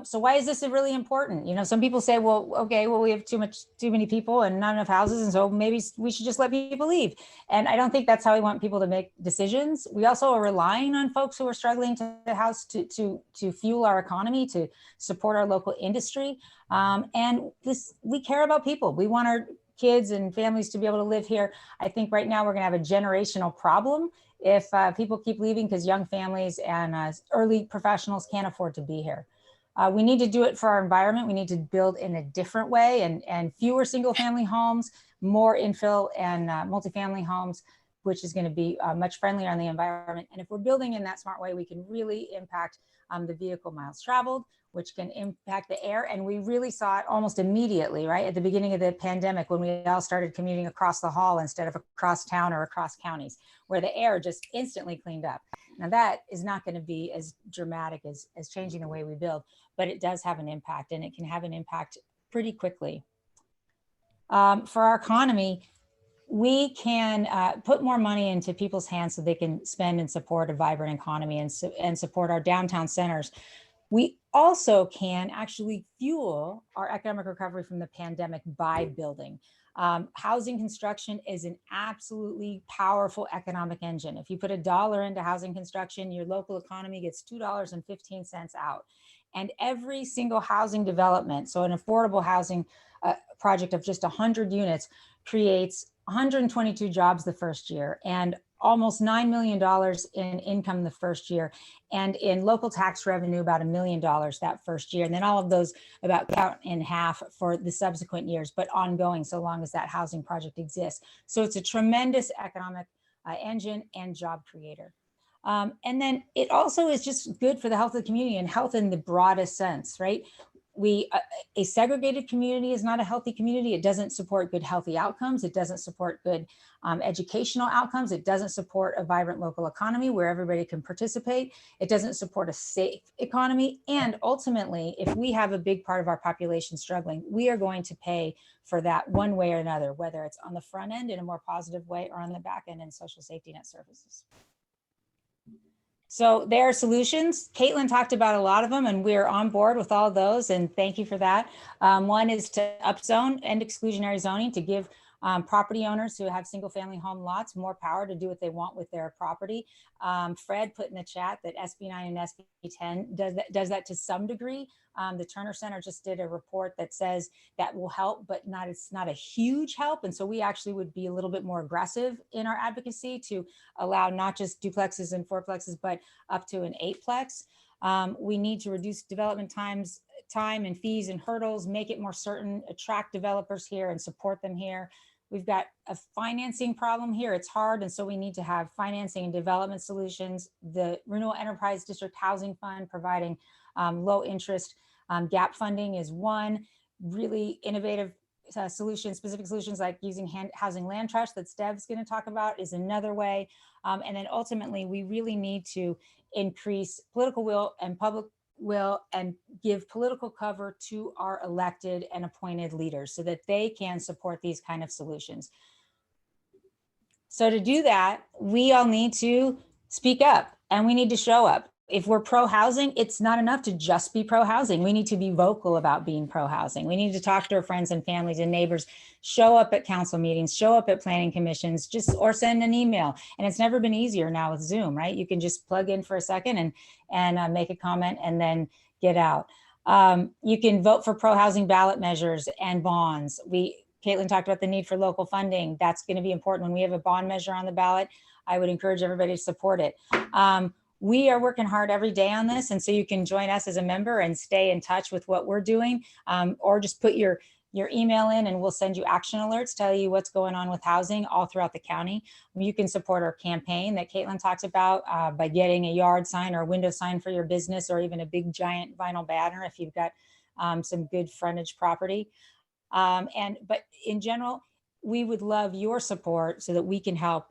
So why is this really important? You know, some people say, well, okay, well, we have too many people and not enough houses, and so maybe we should just let people leave. And I don't think that's how we want people to make decisions. We also are relying on folks who are struggling to house to fuel our economy, to support our local industry. And we care about people. We want our kids and families to be able to live here. I think right now we're going to have a generational problem if people keep leaving because young families and early professionals can't afford to be here. We need to do it for our environment. We need to build in a different way, and fewer single family homes, more infill and multifamily homes, which is going to be much friendlier on the environment. And if we're building in that smart way, we can really impact the vehicle miles traveled, which can impact the air. And we really saw it almost immediately, right? At the beginning of the pandemic, when we all started commuting across the hall instead of across town or across counties, where the air just instantly cleaned up. Now that is not going to be as dramatic as changing the way we build, but it does have an impact, and it can have an impact pretty quickly. For our economy, we can put more money into people's hands so they can spend and support a vibrant economy and support our downtown centers. We also can actually fuel our economic recovery from the pandemic by building. Housing construction is an absolutely powerful economic engine. If you put $1 into housing construction, your local economy gets $2.15 out. And every single housing development, so an affordable housing project of just 100 units, creates 122 jobs the first year and almost $9 million in income the first year, and in local tax revenue, about $1 million that first year. And then all of those about cut in half for the subsequent years, but ongoing so long as that housing project exists. So it's a tremendous economic engine and job creator. And then it also is just good for the health of the community, and health in the broadest sense, right? A segregated community is not a healthy community. It doesn't support good, healthy outcomes. It doesn't support good educational outcomes. It doesn't support a vibrant local economy where everybody can participate. It doesn't support a safe economy. And ultimately, if we have a big part of our population struggling, we are going to pay for that one way or another, whether it's on the front end in a more positive way or on the back end in social safety net services. So there are solutions. Caitlin talked about a lot of them, and we're on board with all those, and thank you for that. One is to upzone and exclusionary zoning to give Property owners who have single family home lots, more power to do what they want with their property. Fred put in the chat that SB 9 and SB 10 does that to some degree. The Turner Center just did a report that says that will help, but it's not a huge help. And so we actually would be a little bit more aggressive in our advocacy to allow not just duplexes and fourplexes, but up to an 8plex. We need to reduce development time and fees and hurdles, make it more certain, attract developers here and support them here. We've got a financing problem here. It's hard. And so we need to have financing and development solutions. The Renewal Enterprise District Housing Fund providing low interest gap funding is one really innovative solution. Specific solutions like using housing land trust that Dev's going to talk about is another way. And then ultimately, we really need to increase political will and public will and give political cover to our elected and appointed leaders so that they can support these kind of solutions. So to do that, we all need to speak up and we need to show up. If we're pro-housing, it's not enough to just be pro-housing. We need to be vocal about being pro-housing. We need to talk to our friends and families and neighbors, show up at council meetings, show up at planning commissions, or send an email. And it's never been easier now with Zoom, right? You can just plug in for a second and make a comment and then get out. You can vote for pro-housing ballot measures and bonds. Caitlin talked about the need for local funding. That's going to be important. When we have a bond measure on the ballot, I would encourage everybody to support it. We are working hard every day on this. And so you can join us as a member and stay in touch with what we're doing, or just put your email in and we'll send you action alerts, tell you what's going on with housing all throughout the county. You can support our campaign that Caitlin talks about by getting a yard sign or a window sign for your business, or even a big giant vinyl banner if you've got some good frontage property. But in general, we would love your support so that we can help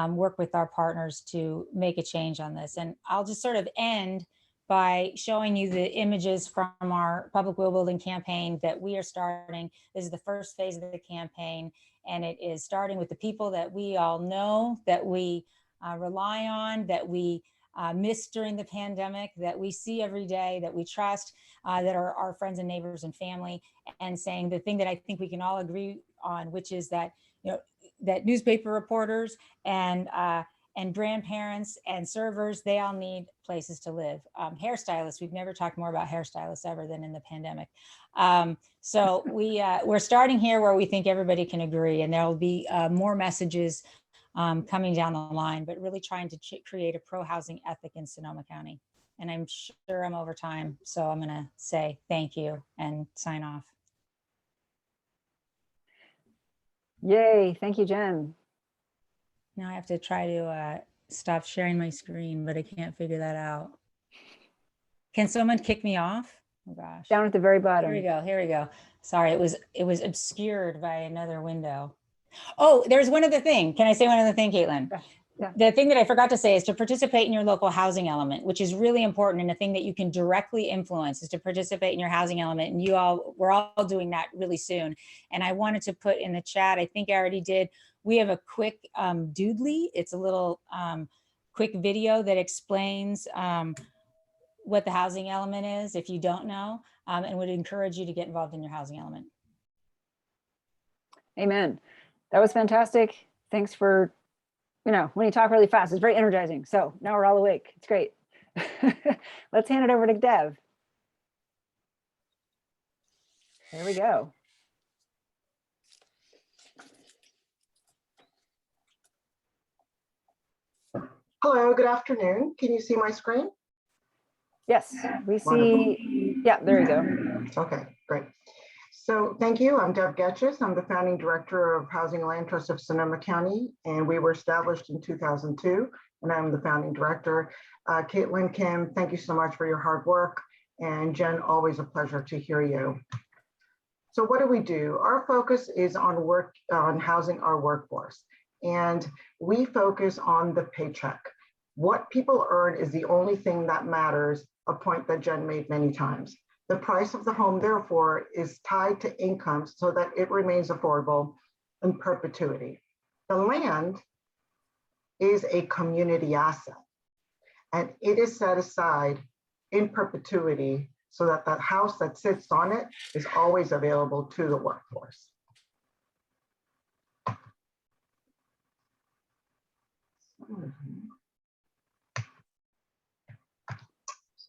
work with our partners to make a change on this. And I'll just sort of end by showing you the images from our public will building campaign that we are starting. This is the first phase of the campaign, and it is starting with the people that we all know, that we rely on, that we missed during the pandemic, that we see every day, that we trust, that are our friends and neighbors and family, and saying the thing that I think we can all agree on, which is that, that newspaper reporters and grandparents and servers, they all need places to live. Hairstylists, we've never talked more about hairstylists ever than in the pandemic. So we're starting here where we think everybody can agree, and there'll be more messages coming down the line, but really trying to create a pro-housing ethic in Sonoma County. And I'm sure I'm over time, so I'm gonna say thank you and sign off. Yay, thank you, Jen. Now I have to try to stop sharing my screen, but I can't figure that out. Can someone kick me off? Oh gosh. Down at the very bottom. Here we go, here we go. Sorry, it was obscured by another window. Oh, there's one other thing. Can I say one other thing, Caitlin? Yeah. The thing that I forgot to say is to participate in your local housing element, which is really important, and a thing that you can directly influence is to participate in your housing element. And we're all doing that really soon. And I wanted to put in the chat, I think I already did, we have a quick doodly. It's a little quick video that explains what the housing element is, if you don't know, and would encourage you to get involved in your housing element. Amen. That was fantastic. Thanks for, when you talk really fast, it's very energizing. So now we're all awake. It's great. Let's hand it over to Dev. There we go. Hello, good afternoon. Can you see my screen? Yes, we see. Yeah, there you go. Okay, great. So thank you. I'm Deb Goetschius. I'm the founding director of Housing Land Trust of Sonoma County, and we were established in 2002, and I'm the founding director. Caitlin, Kim, thank you so much for your hard work. And Jen, always a pleasure to hear you. So what do? Our focus is on housing our workforce. And we focus on the paycheck. What people earn is the only thing that matters, a point that Jen made many times. The price of the home, therefore, is tied to income so that it remains affordable in perpetuity. The land is a community asset, and it is set aside in perpetuity so that that house that sits on it is always available to the workforce.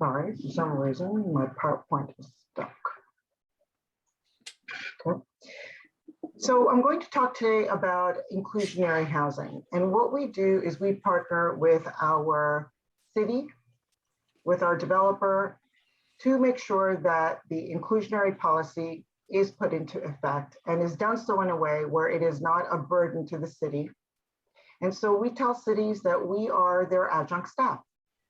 Sorry, for some reason, my PowerPoint is stuck. Okay. So I'm going to talk today about inclusionary housing. And what we do is we partner with our city, with our developer, to make sure that the inclusionary policy is put into effect and is done so in a way where it is not a burden to the city. And so we tell cities that we are their adjunct staff.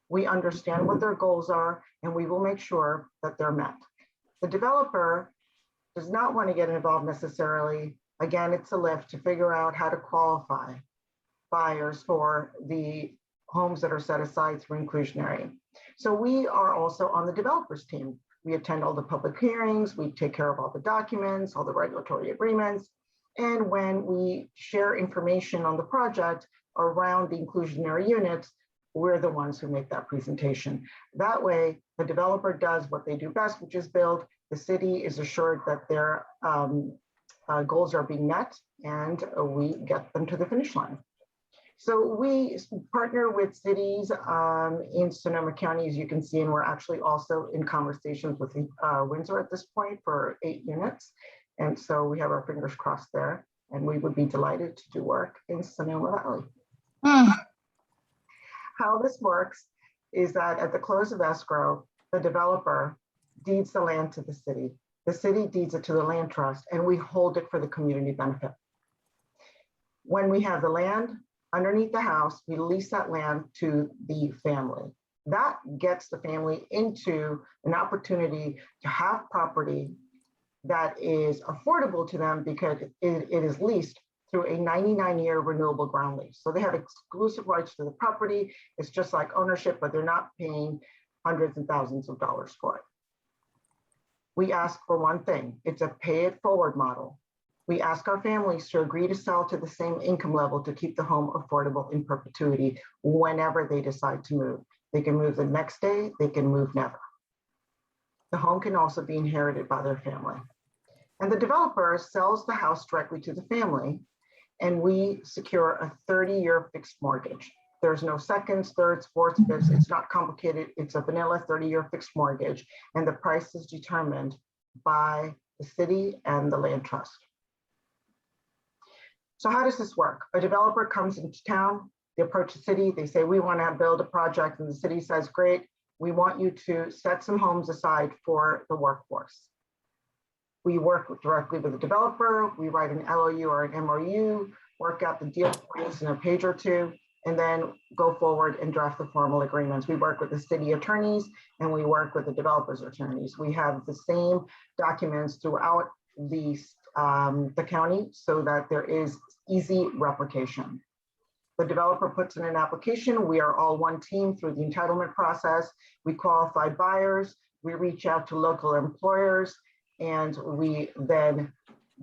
We understand what their goals are, and we will make sure that they're met. The developer does not want to get involved necessarily. Again, it's a lift to figure out how to qualify buyers for the homes that are set aside through inclusionary. So we are also on the developers team. We attend all the public hearings, we take care of all the documents, all the regulatory agreements. And when we share information on the project around the inclusionary units, we're the ones who make that presentation. That way, the developer does what they do best, which is build. The city is assured that their goals are being met, and we get them to the finish line. So we partner with cities in Sonoma County, as you can see, and we're actually also in conversations with Windsor at this point for 8 units. And so we have our fingers crossed there, and we would be delighted to do work in Sonoma Valley. How this works is that at the close of escrow, the developer deeds the land to the city deeds it to the land trust, and we hold it for the community benefit. When we have the land underneath the house, we lease that land to the family. That gets the family into an opportunity to have property that is affordable to them because it is leased through a 99-year renewable ground lease. So they have exclusive rights to the property. It's just like ownership, but they're not paying hundreds and thousands of dollars for it. We ask for one thing. It's a pay it forward model. We ask our families to agree to sell to the same income level to keep the home affordable in perpetuity whenever they decide to move. They can move the next day, they can move never. The home can also be inherited by their family. And the developer sells the house directly to the family, and we secure a 30-year fixed mortgage. There's no seconds, thirds, fourths, fifths. It's not complicated. It's a vanilla 30-year fixed mortgage, and the price is determined by the city and the land trust. So how does this work? A developer comes into town, they approach the city, they say, we want to build a project, and the city says, great, we want you to set some homes aside for the workforce. We work directly with the developer, we write an LOU or an MOU, work out the deal points in a page or two, and then go forward and draft the formal agreements. We work with the city attorneys and we work with the developers' attorneys. We have the same documents throughout the county so that there is easy replication. The developer puts in an application. We are all one team through the entitlement process. We qualify buyers. We reach out to local employers, and we then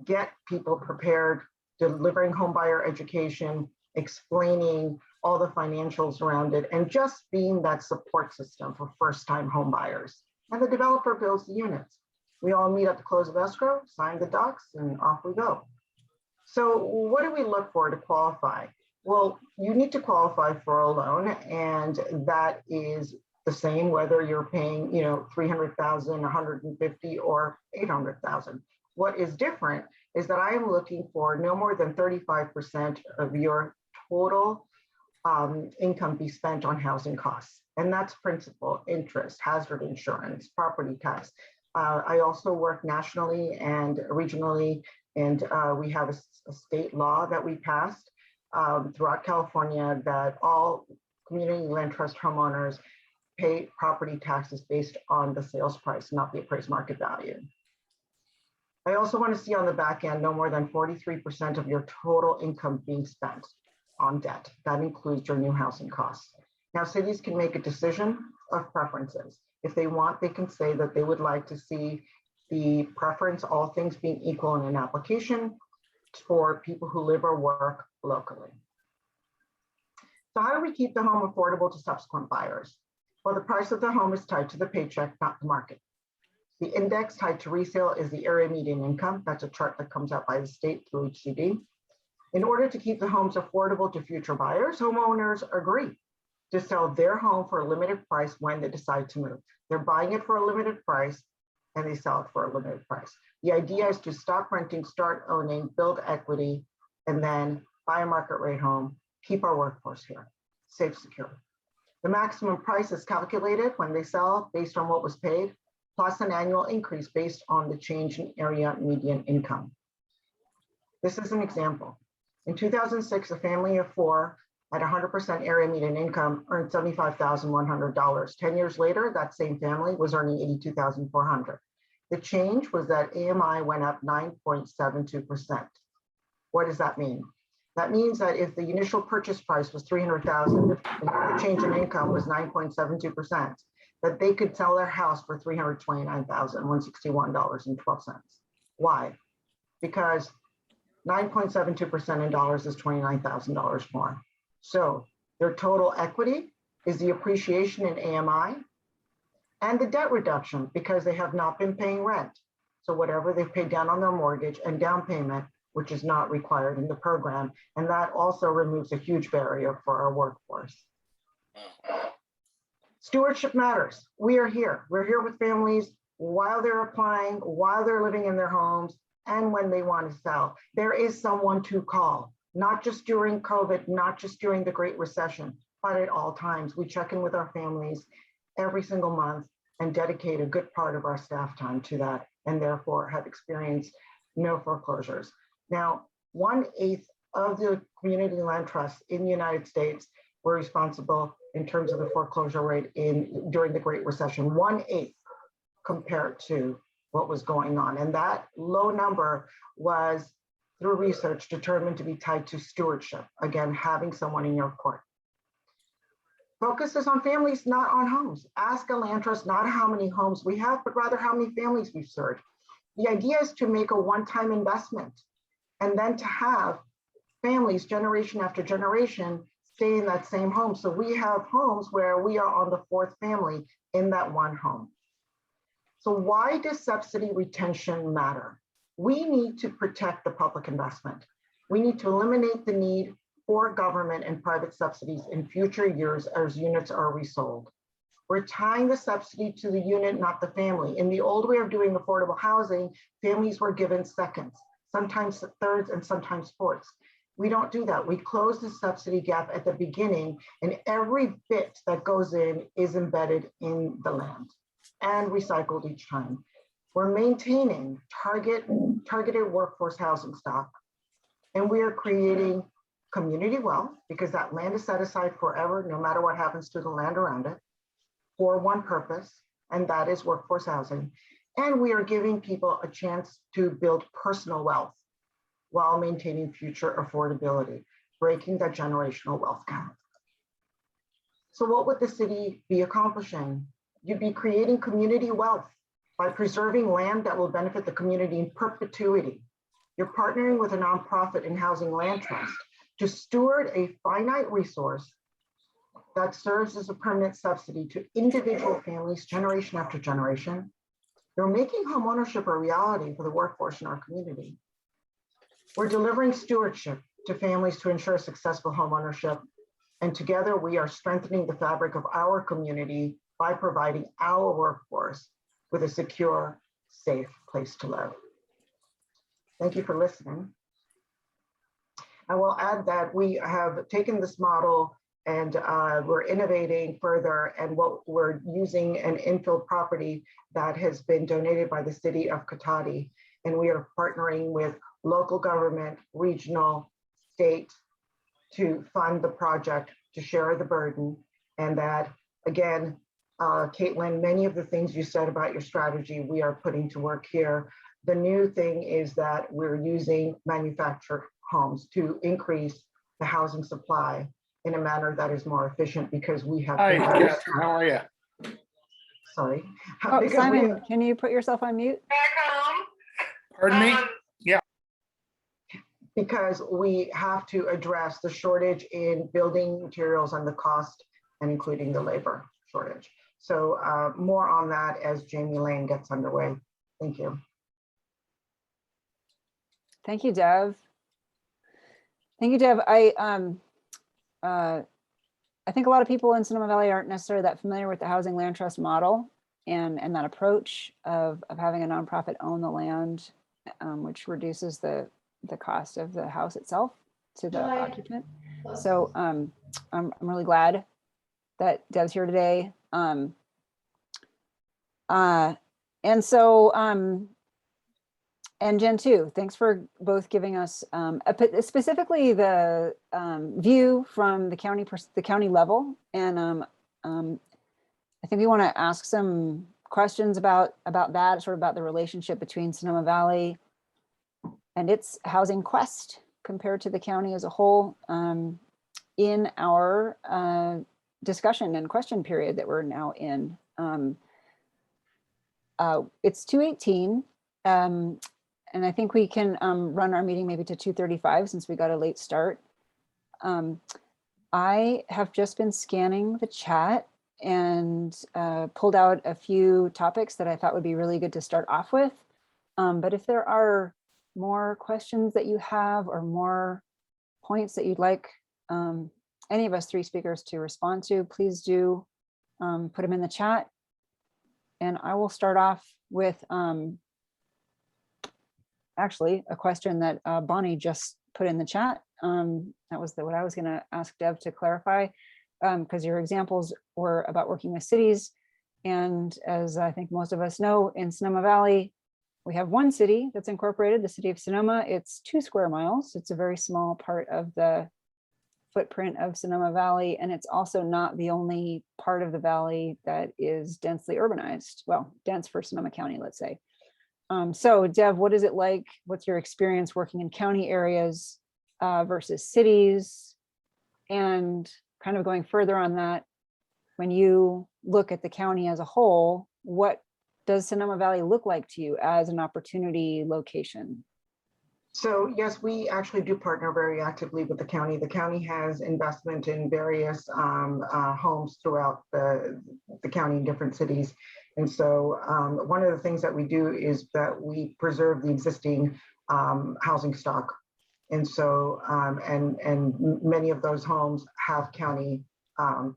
get people prepared, delivering home buyer education, explaining all the financials around it, and just being that support system for first-time home buyers. And the developer builds the units. We all meet at the close of escrow, sign the docs, and off we go. So what do we look for to qualify? Well, you need to qualify for a loan, and that is the same whether you're paying, $300,000, $150,000, or $800,000. What is different is that I am looking for no more than 35% of your total income be spent on housing costs, and that's principal, interest, hazard insurance, property tax. I also work nationally and regionally, and we have a state law that we passed throughout California that all community land trust homeowners pay property taxes based on the sales price, not the appraised market value. I also want to see on the back end no more than 43% of your total income being spent on debt. That includes your new housing costs. Now, cities can make a decision of preferences. If they want, they can say that they would like to see the preference, all things being equal in an application, for people who live or work locally. So how do we keep the home affordable to subsequent buyers? Well, the price of the home is tied to the paycheck, not the market. The index tied to resale is the area median income. That's a chart that comes out by the state through HCD. In order to keep the homes affordable to future buyers, homeowners agree to sell their home for a limited price when they decide to move. They're buying it for a limited price and they sell it for a limited price. The idea is to stop renting, start owning, build equity, and then buy a market rate home, keep our workforce here, safe, secure. The maximum price is calculated when they sell based on what was paid, plus an annual increase based on the change in area median income. This is an example. In 2006, a family of 4 at 100% area median income earned $75,100. 10 years later, that same family was earning $82,400. The change was that AMI went up 9.72%. What does that mean? That means that if the initial purchase price was $300,000, the change in income was 9.72%, that they could sell their house for $329,161.12. Why? Because 9.72% in dollars is $29,000 more. So their total equity is the appreciation in AMI and the debt reduction because they have not been paying rent. So whatever they've paid down on their mortgage and down payment, which is not required in the program. And that also removes a huge barrier for our workforce. Stewardship matters. We are here. We're here with families while they're applying, while they're living in their homes, and when they want to sell. There is someone to call, not just during COVID, not just during the Great Recession, but at all times. We check in with our families every single month and dedicate a good part of our staff time to that, and therefore have experienced no foreclosures. Now, 1/8 of the community land trusts in the United States were responsible in terms of the foreclosure rate during the Great Recession, 1/8 compared to what was going on. And that low number was, through research, determined to be tied to stewardship. Again, having someone in your court. Focus is on families, not on homes. Ask a land trust not how many homes we have, but rather how many families we've served. The idea is to make a one-time investment and then to have families generation after generation stay in that same home. So we have homes where we are on the 4th family in that one home. So why does subsidy retention matter? We need to protect the public investment. We need to eliminate the need for government and private subsidies in future years as units are resold. We're tying the subsidy to the unit, not the family. In the old way of doing affordable housing, families were given seconds, sometimes thirds and sometimes fourths. We don't do that. We close the subsidy gap at the beginning, and every bit that goes in is embedded in the land and recycled each time. We're maintaining targeted workforce housing stock, and we are creating community wealth because that land is set aside forever, no matter what happens to the land around it, for one purpose, and that is workforce housing. And we are giving people a chance to build personal wealth while maintaining future affordability, breaking that generational wealth gap. So what would the city be accomplishing? You'd be creating community wealth by preserving land that will benefit the community in perpetuity. You're partnering with a nonprofit and housing land trust to steward a finite resource that serves as a permanent subsidy to individual families generation after generation. You're making homeownership a reality for the workforce in our community. We're delivering stewardship to families to ensure successful homeownership. And together we are strengthening the fabric of our community by providing our workforce with a secure, safe place to live. Thank you for listening. I will add that we have taken this model and we're innovating further, and what we're using an infill property that has been donated by the city of Cotati, and we are partnering with local government, regional, state to fund the project, to share the burden. And that, again, Caitlin, many of the things you said about your strategy, we are putting to work here. The new thing is that we're using manufactured homes to increase the housing supply in a manner that is more efficient because we have. Hi, Catherine, how are you? Sorry. Oh, Because Simon, can you put yourself on mute? Pardon me? because we have to address the shortage in building materials and the cost, and including the labor shortage. So more on that as Jamie Lane gets underway. Thank you. Thank you, Dev. Thank you, Dev. I I think a lot of people in Sonoma Valley aren't necessarily that familiar with the housing land trust model and that approach of having a nonprofit own the land, which reduces the cost of the house itself to the occupant. So I'm really glad that Deb's here today. And so, and Jen too, thanks for both giving us specifically the view from the county level. And I think we want to ask some questions about that, sort of about the relationship between Sonoma Valley and its housing quest compared to the county as a whole in our discussion and question period that we're now in. It's 2:18. And I think we can run our meeting maybe to 2:35 since we got a late start. I have just been scanning the chat and pulled out a few topics that I thought would be really good to start off with. But if there are more questions that you have or more points that you'd like any of us three speakers to respond to, please do put them in the chat. And I will start off with actually a question that Bonnie just put in the chat. That was what I was going to ask Deb to clarify, because your examples were about working with cities. And as I think most of us know, in Sonoma Valley, we have one city that's incorporated, the city of Sonoma. It's 2 square miles. It's a very small part of the footprint of Sonoma Valley. And it's also not the only part of the valley that is densely urbanized. Well, dense for Sonoma County, let's say. So Dev, what is it like? What's your experience working in county areas versus cities? And kind of going further on that, when you look at the county as a whole, what does Sonoma Valley look like to you as an opportunity location? So yes, we actually do partner very actively with the county. The county has investment in various homes throughout the county in different cities. And so one of the things that we do is that we preserve the existing housing stock. And so, and many of those homes have county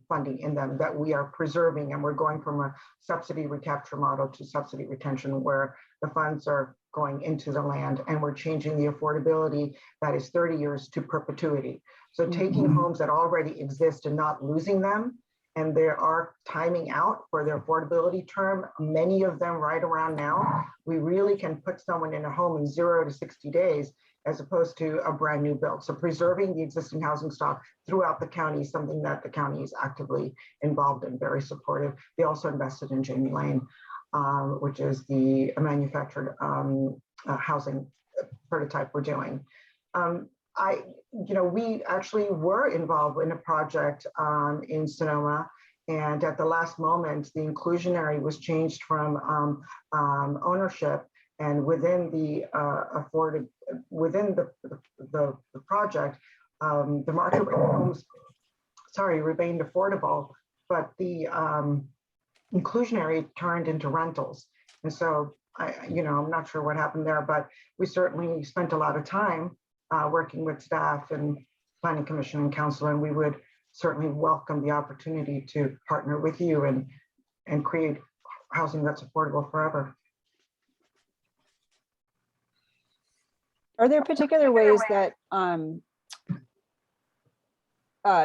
funding in them that we are preserving, and we're going from a subsidy recapture model to subsidy retention, where the funds are going into the land, and we're changing the affordability that is 30 years to perpetuity. So taking homes that already exist and not losing them, and there are timing out for their affordability term, many of them right around now, we really can put someone in a home in 0 to 60 days as opposed to a brand new build. So preserving the existing housing stock throughout the county is something that the county is actively involved in, very supportive. They also invested in Jamie Lane, which is the manufactured housing prototype we're doing. We actually were involved in a project in Sonoma, and at the last moment, the inclusionary was changed from ownership, and within the project, the market rate homes, remained affordable, but the inclusionary turned into rentals. And so I'm not sure what happened there, but we certainly spent a lot of time working with staff and planning commission and council, and we would certainly welcome the opportunity to partner with you and create housing that's affordable forever. Are there particular ways that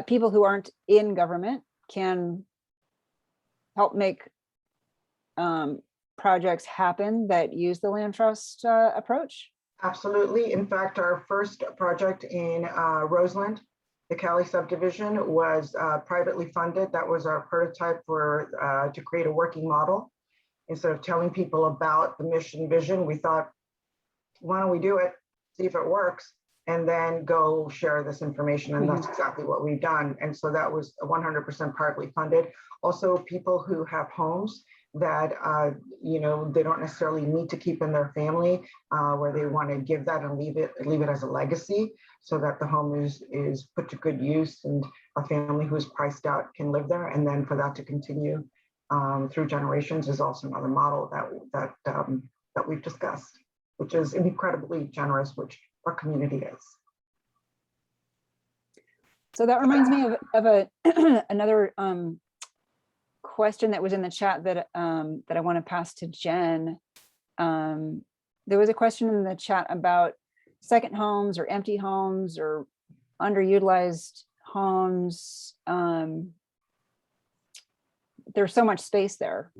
people who aren't in government can help make projects happen that use the land trust approach? Absolutely. In fact, our first project in Roseland, the Cali subdivision, was privately funded. That was our prototype for to create a working model. Instead of telling people about the mission vision, we thought, why don't we do it, see if it works, and then go share this information. And that's exactly what we've done. And so that was 100% privately funded. Also, people who have homes that they don't necessarily need to keep in their family, where they want to give that and leave it as a legacy, so that the home is put to good use and a family who's priced out can live there. And then for that to continue through generations is also another model that we've discussed, which is incredibly generous, which our community is. So that reminds me of a another question that was in the chat that that I want to pass to Jen. There was a question in the chat about second homes or empty homes or underutilized homes. There's so much space there.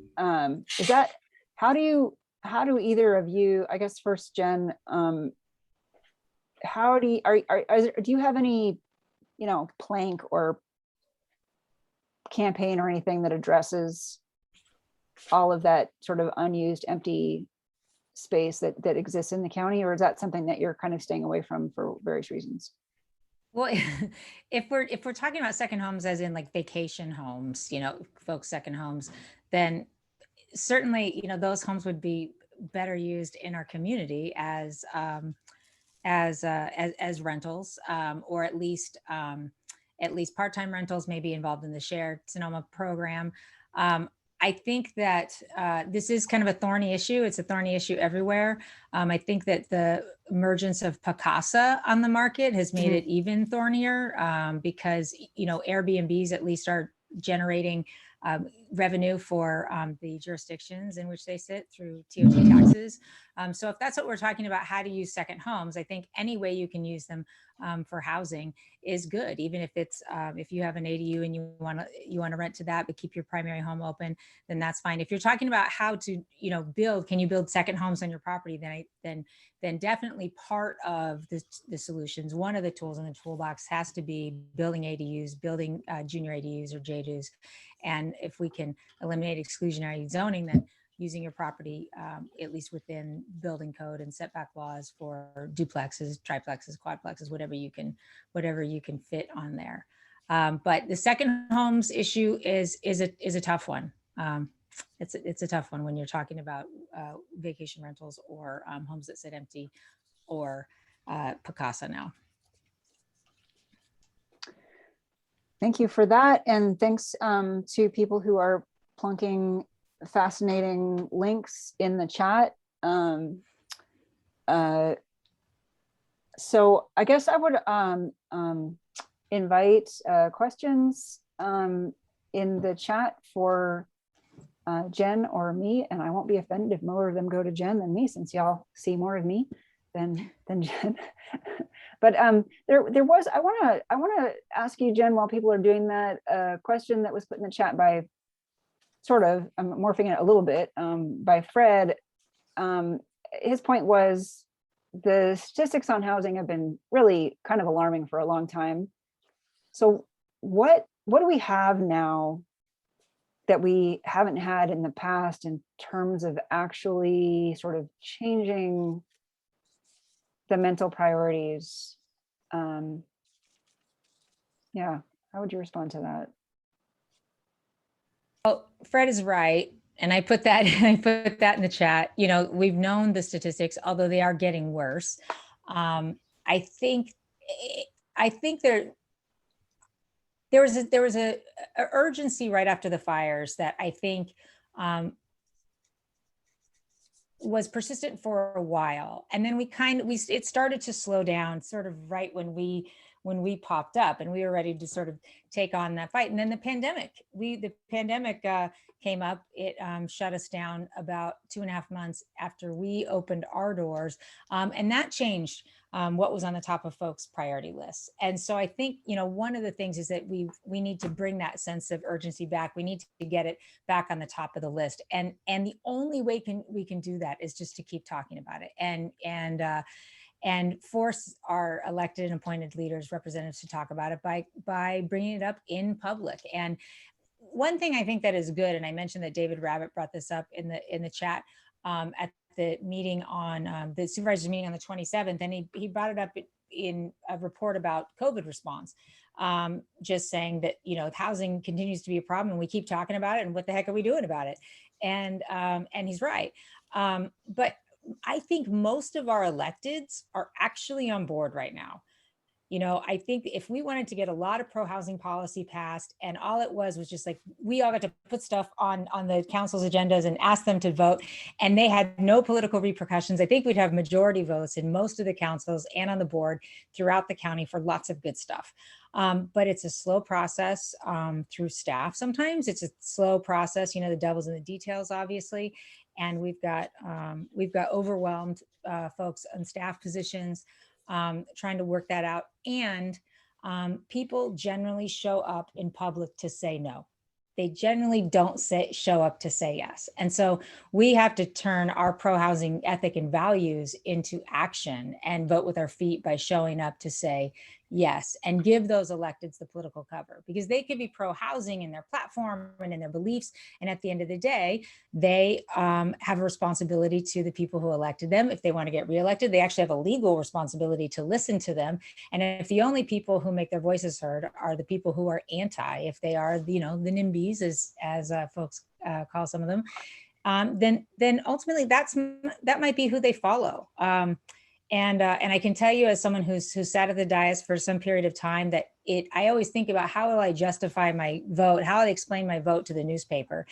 Is that, how do either of you, I guess first Jen, how do you, do you have any, you know, plank or campaign or anything that addresses all of that sort of unused empty space that exists in the county, or is that something that you're kind of staying away from for various reasons? Well, if we're talking about second homes as in like vacation homes, you know, folks' second homes, then certainly, you know, those homes would be better used in our community as rentals, or at least part-time rentals may be involved in the shared Sonoma program. I think that this is kind of a thorny issue. It's a thorny issue everywhere. I think that the emergence of Picasa on the market has made it even thornier, because, you know, Airbnbs at least are generating revenue for the jurisdictions in which they sit through TOT taxes. So if that's what we're talking about, how to use second homes, I think any way you can use them for housing is good. Even if it's if you have an ADU and you want to rent to that, but keep your primary home open, then that's fine. If you're talking about how to, you know, can you build second homes on your property, then definitely part of the solutions, one of the tools in the toolbox has to be building ADUs, building junior ADUs or JDUs. And if we can eliminate exclusionary zoning, then using your property, at least within building code and setback laws for duplexes, triplexes, quadplexes, whatever you can fit on there. But the second homes issue is a tough one. It's a tough one when you're talking about vacation rentals or homes that sit empty, or Picasa now. Thank you for that. And thanks to people who are plunking fascinating links in the chat. So I guess I would invite questions in the chat for Jen or me, and I won't be offended if more of them go to Jen than me, since y'all see more of me than Jen. But there was, I want to ask you, Jen, while people are doing that, a question that was put in the chat by sort of, I'm morphing it a little bit, by Fred. His point was the statistics on housing have been really kind of alarming for a long time. So what do we have now that we haven't had in the past in terms of actually sort of changing the mental priorities? Yeah, how would you respond to that? Well, Fred is right. And I put that in the chat. You know, we've known the statistics, although they are getting worse. I think there was a urgency right after the fires that I think was persistent for a while, and then it started to slow down sort of right when we popped up and we were ready to sort of take on that fight. And then the pandemic came up. It shut us down about 2.5 months after we opened our doors, and that changed what was on the top of folks' priority lists. And so I think, you know, one of the things is that we need to bring that sense of urgency back. We need to get it back on the top of the list, and the only way we can do that is just to keep talking about it and force our elected and appointed leaders, representatives, to talk about it by bringing it up in public. And one thing I think that is good, and I mentioned that David Rabbit brought this up in the chat at the meeting on the supervisors meeting on the 27th, and he brought it up in a report about COVID response, just saying that, you know, housing continues to be a problem and we keep talking about it, and what the heck are we doing about it? And he's right. But I think most of our electeds are actually on board right now. You know, I think if we wanted to get a lot of pro-housing policy passed, and all it was just like, we all got to put stuff on the council's agendas and ask them to vote, and they had no political repercussions, I think we'd have majority votes in most of the councils and on the board throughout the county for lots of good stuff. But it's a slow process through staff. Sometimes it's a slow process, the devil's in the details, obviously. And we've got overwhelmed folks on staff positions trying to work that out. And people generally show up in public to say no. They generally don't show up to say yes. And so we have to turn our pro-housing ethic and values into action and vote with our feet by showing up to say yes and give those electeds the political cover, because they could be pro-housing in their platform and in their beliefs. And at the end of the day, they have a responsibility to the people who elected them. If they want to get reelected, they actually have a legal responsibility to listen to them. And if the only people who make their voices heard are the people who are anti, if they are, the NIMBYs, as folks call some of them, then ultimately that might be who they follow. And I can tell you, as someone who's sat at the dais for some period of time, that I always think about, how will I justify my vote? How will I explain my vote to the newspaper?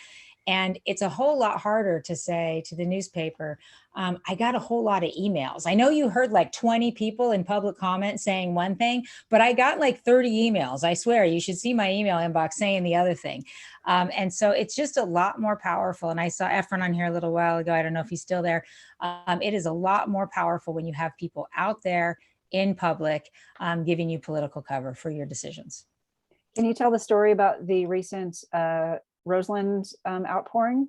And it's a whole lot harder to say to the newspaper, I got a whole lot of emails. I know you heard like 20 people in public comment saying one thing, but I got like 30 emails. I swear, you should see my email inbox saying the other thing. And so it's just a lot more powerful. And I saw Efren on here a little while ago. I don't know if he's still there. It is a lot more powerful when you have people out there in public giving you political cover for your decisions. Can you tell the story about the recent Roseland outpouring?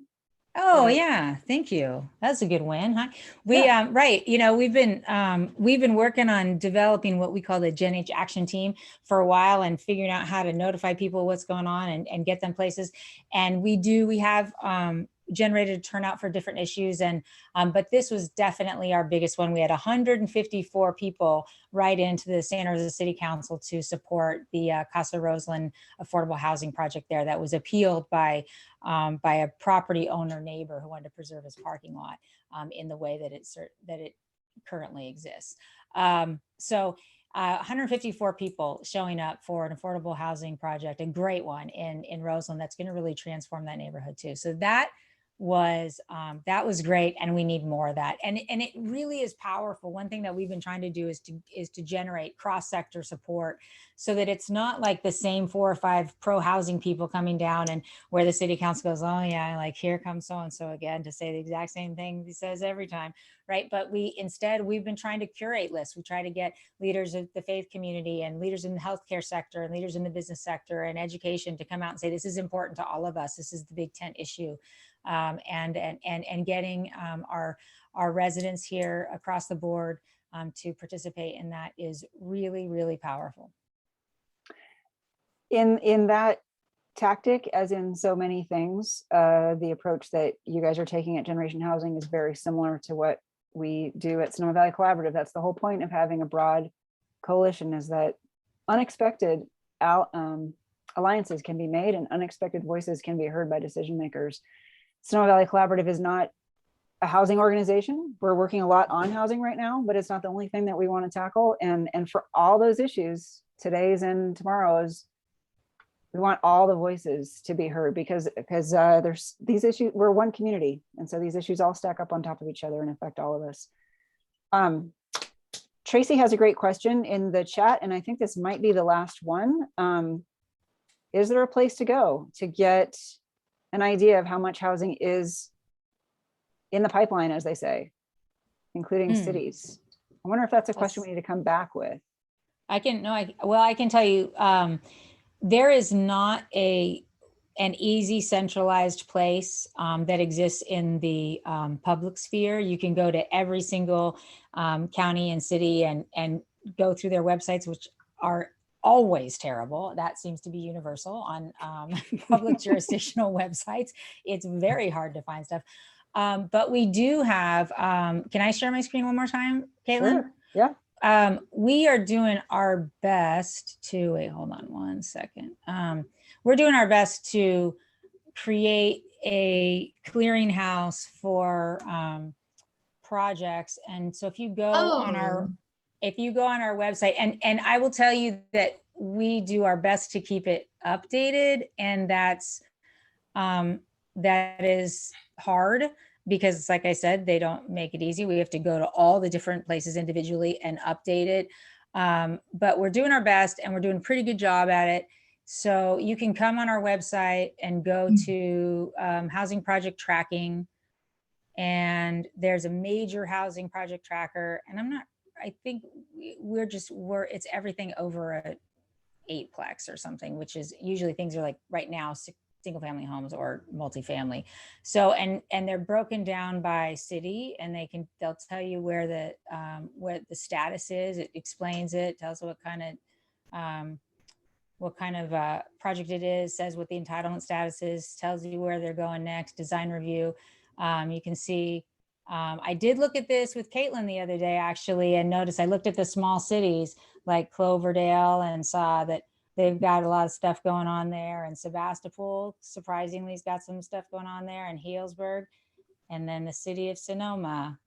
Oh Right. yeah, thank you. That's a good win, huh? Right. We've been working on developing what we call the Gen H action team for a while, and figuring out how to notify people what's going on and get them places. And we have generated turnout for different issues, and but this was definitely our biggest one. We had 154 people write into the Santa Rosa City Council to support the Casa Roseland affordable housing project there, that was appealed by a property owner neighbor who wanted to preserve his parking lot in the way that it currently exists. So 154 people showing up for an affordable housing project, a great one in Roseland that's going to really transform that neighborhood too. So that was great, and we need more of that. And it really is powerful. One thing that we've been trying to do is to generate cross-sector support, so that it's not like the same 4 or 5 pro-housing people coming down, and where the city council goes, oh yeah, like here comes so-and-so again to say the exact same thing he says every time, right? But we've been trying to curate lists. We try to get leaders of the faith community and leaders in the healthcare sector and leaders in the business sector and education to come out and say, this is important to all of us. This is the big tent issue. And getting our residents here across the board to participate in that is really, really powerful. In that tactic, as in so many things, the approach that you guys are taking at Generation Housing is very similar to what we do at Sonoma Valley Collaborative. That's the whole point of having a broad coalition, is that unexpected alliances can be made and unexpected voices can be heard by decision makers. Sonoma Valley Collaborative is not a housing organization. We're working a lot on housing right now, but it's not the only thing that we want to tackle. And for all those issues, today's and tomorrow's, we want all the voices to be heard, because there's these issues. We're one community, and so these issues all stack up on top of each other and affect all of us. Tracy has a great question in the chat, and I think this might be the last one. Is there a place to go to get an idea of how much housing is in the pipeline, as they say, including cities? I wonder if that's a question we need to come back with. I can tell you, there is not an easy centralized place that exists in the public sphere. You can go to every single county and city and go through their websites, which are always terrible. That seems to be universal on public jurisdictional websites. It's very hard to find stuff. But we do have, can I share my screen one more time, Caitlin? Sure. Yeah. We are doing our best to, wait, hold on one second. We're doing our best to create a clearinghouse for projects. And so if you go on our website, and I will tell you that we do our best to keep it updated, and that is hard, because like I said, they don't make it easy. We have to go to all the different places individually and update it. But we're doing our best and we're doing a pretty good job at it. So you can come on our website and go to housing project tracking. And there's a major housing project tracker. And I think it's everything over a 8-plex or something, which is usually things are like right now, single family homes or multifamily. So, and they're broken down by city, and they'll tell you where the status is. It explains it, tells what kind of project it is, says what the entitlement status is, tells you where they're going next, design review. You can see, I did look at this with Caitlin the other day, actually, and noticed I looked at the small cities like Cloverdale and saw that they've got a lot of stuff going on there. And Sebastopol, surprisingly, has got some stuff going on there, and Healdsburg, and then the city of Sonoma.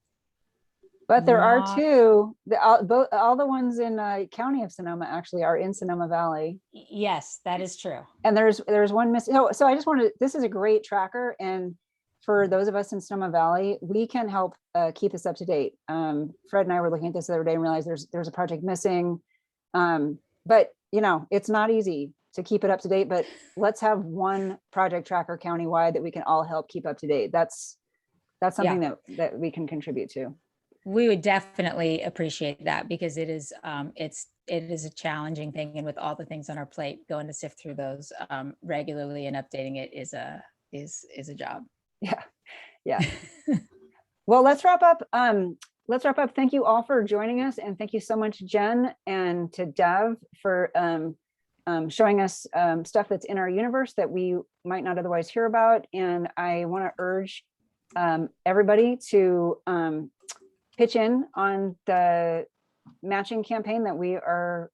But there are Not- two, all the ones in county of Sonoma actually are in Sonoma Valley. Yes, that is true. And there's one missing. So I just wanted, this is a great tracker. And for those of us in Sonoma Valley, we can help keep this up to date. Fred and I were looking at this the other day and realized there's a project missing. But it's not easy to keep it up to date, but let's have one project tracker countywide that we can all help keep up to date. That's something that we can contribute to. We would definitely appreciate that, because it is a challenging thing, and with all the things on our plate, going to sift through those regularly and updating it is a job. Yeah. Well, let's wrap up. Thank you all for joining us, and thank you so much, Jen, and to Dev for showing us stuff that's in our universe that we might not otherwise hear about. And I want to urge everybody to pitch in on the matching campaign that we are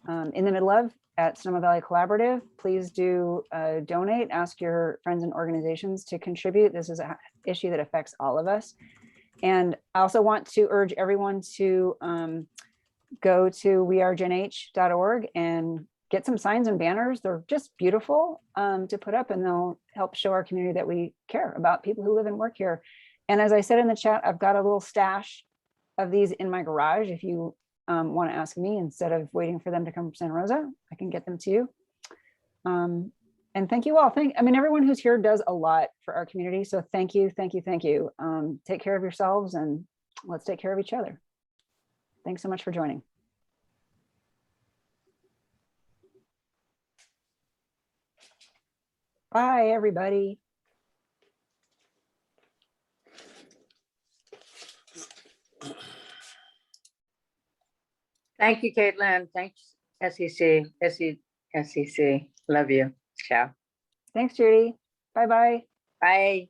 in the middle of at Sonoma Valley Collaborative. Please do donate, ask your friends and organizations to contribute. This is an issue that affects all of us. And I also want to urge everyone to go to wearegenh.org and get some signs and banners. They're just beautiful to put up, and they'll help show our community that we care about people who live and work here. And as I said in the chat, I've got a little stash of these in my garage. If you want to ask me, instead of waiting for them to come from Santa Rosa, I can get them to you. And thank you all. Everyone who's here does a lot for our community. So thank you. Take care of yourselves, and let's take care of each other. Thanks so much for joining. Bye, everybody. Thank you, Caitlin. Thanks, SEC. Love you. Ciao. Thanks, Judy. Bye-bye. Bye.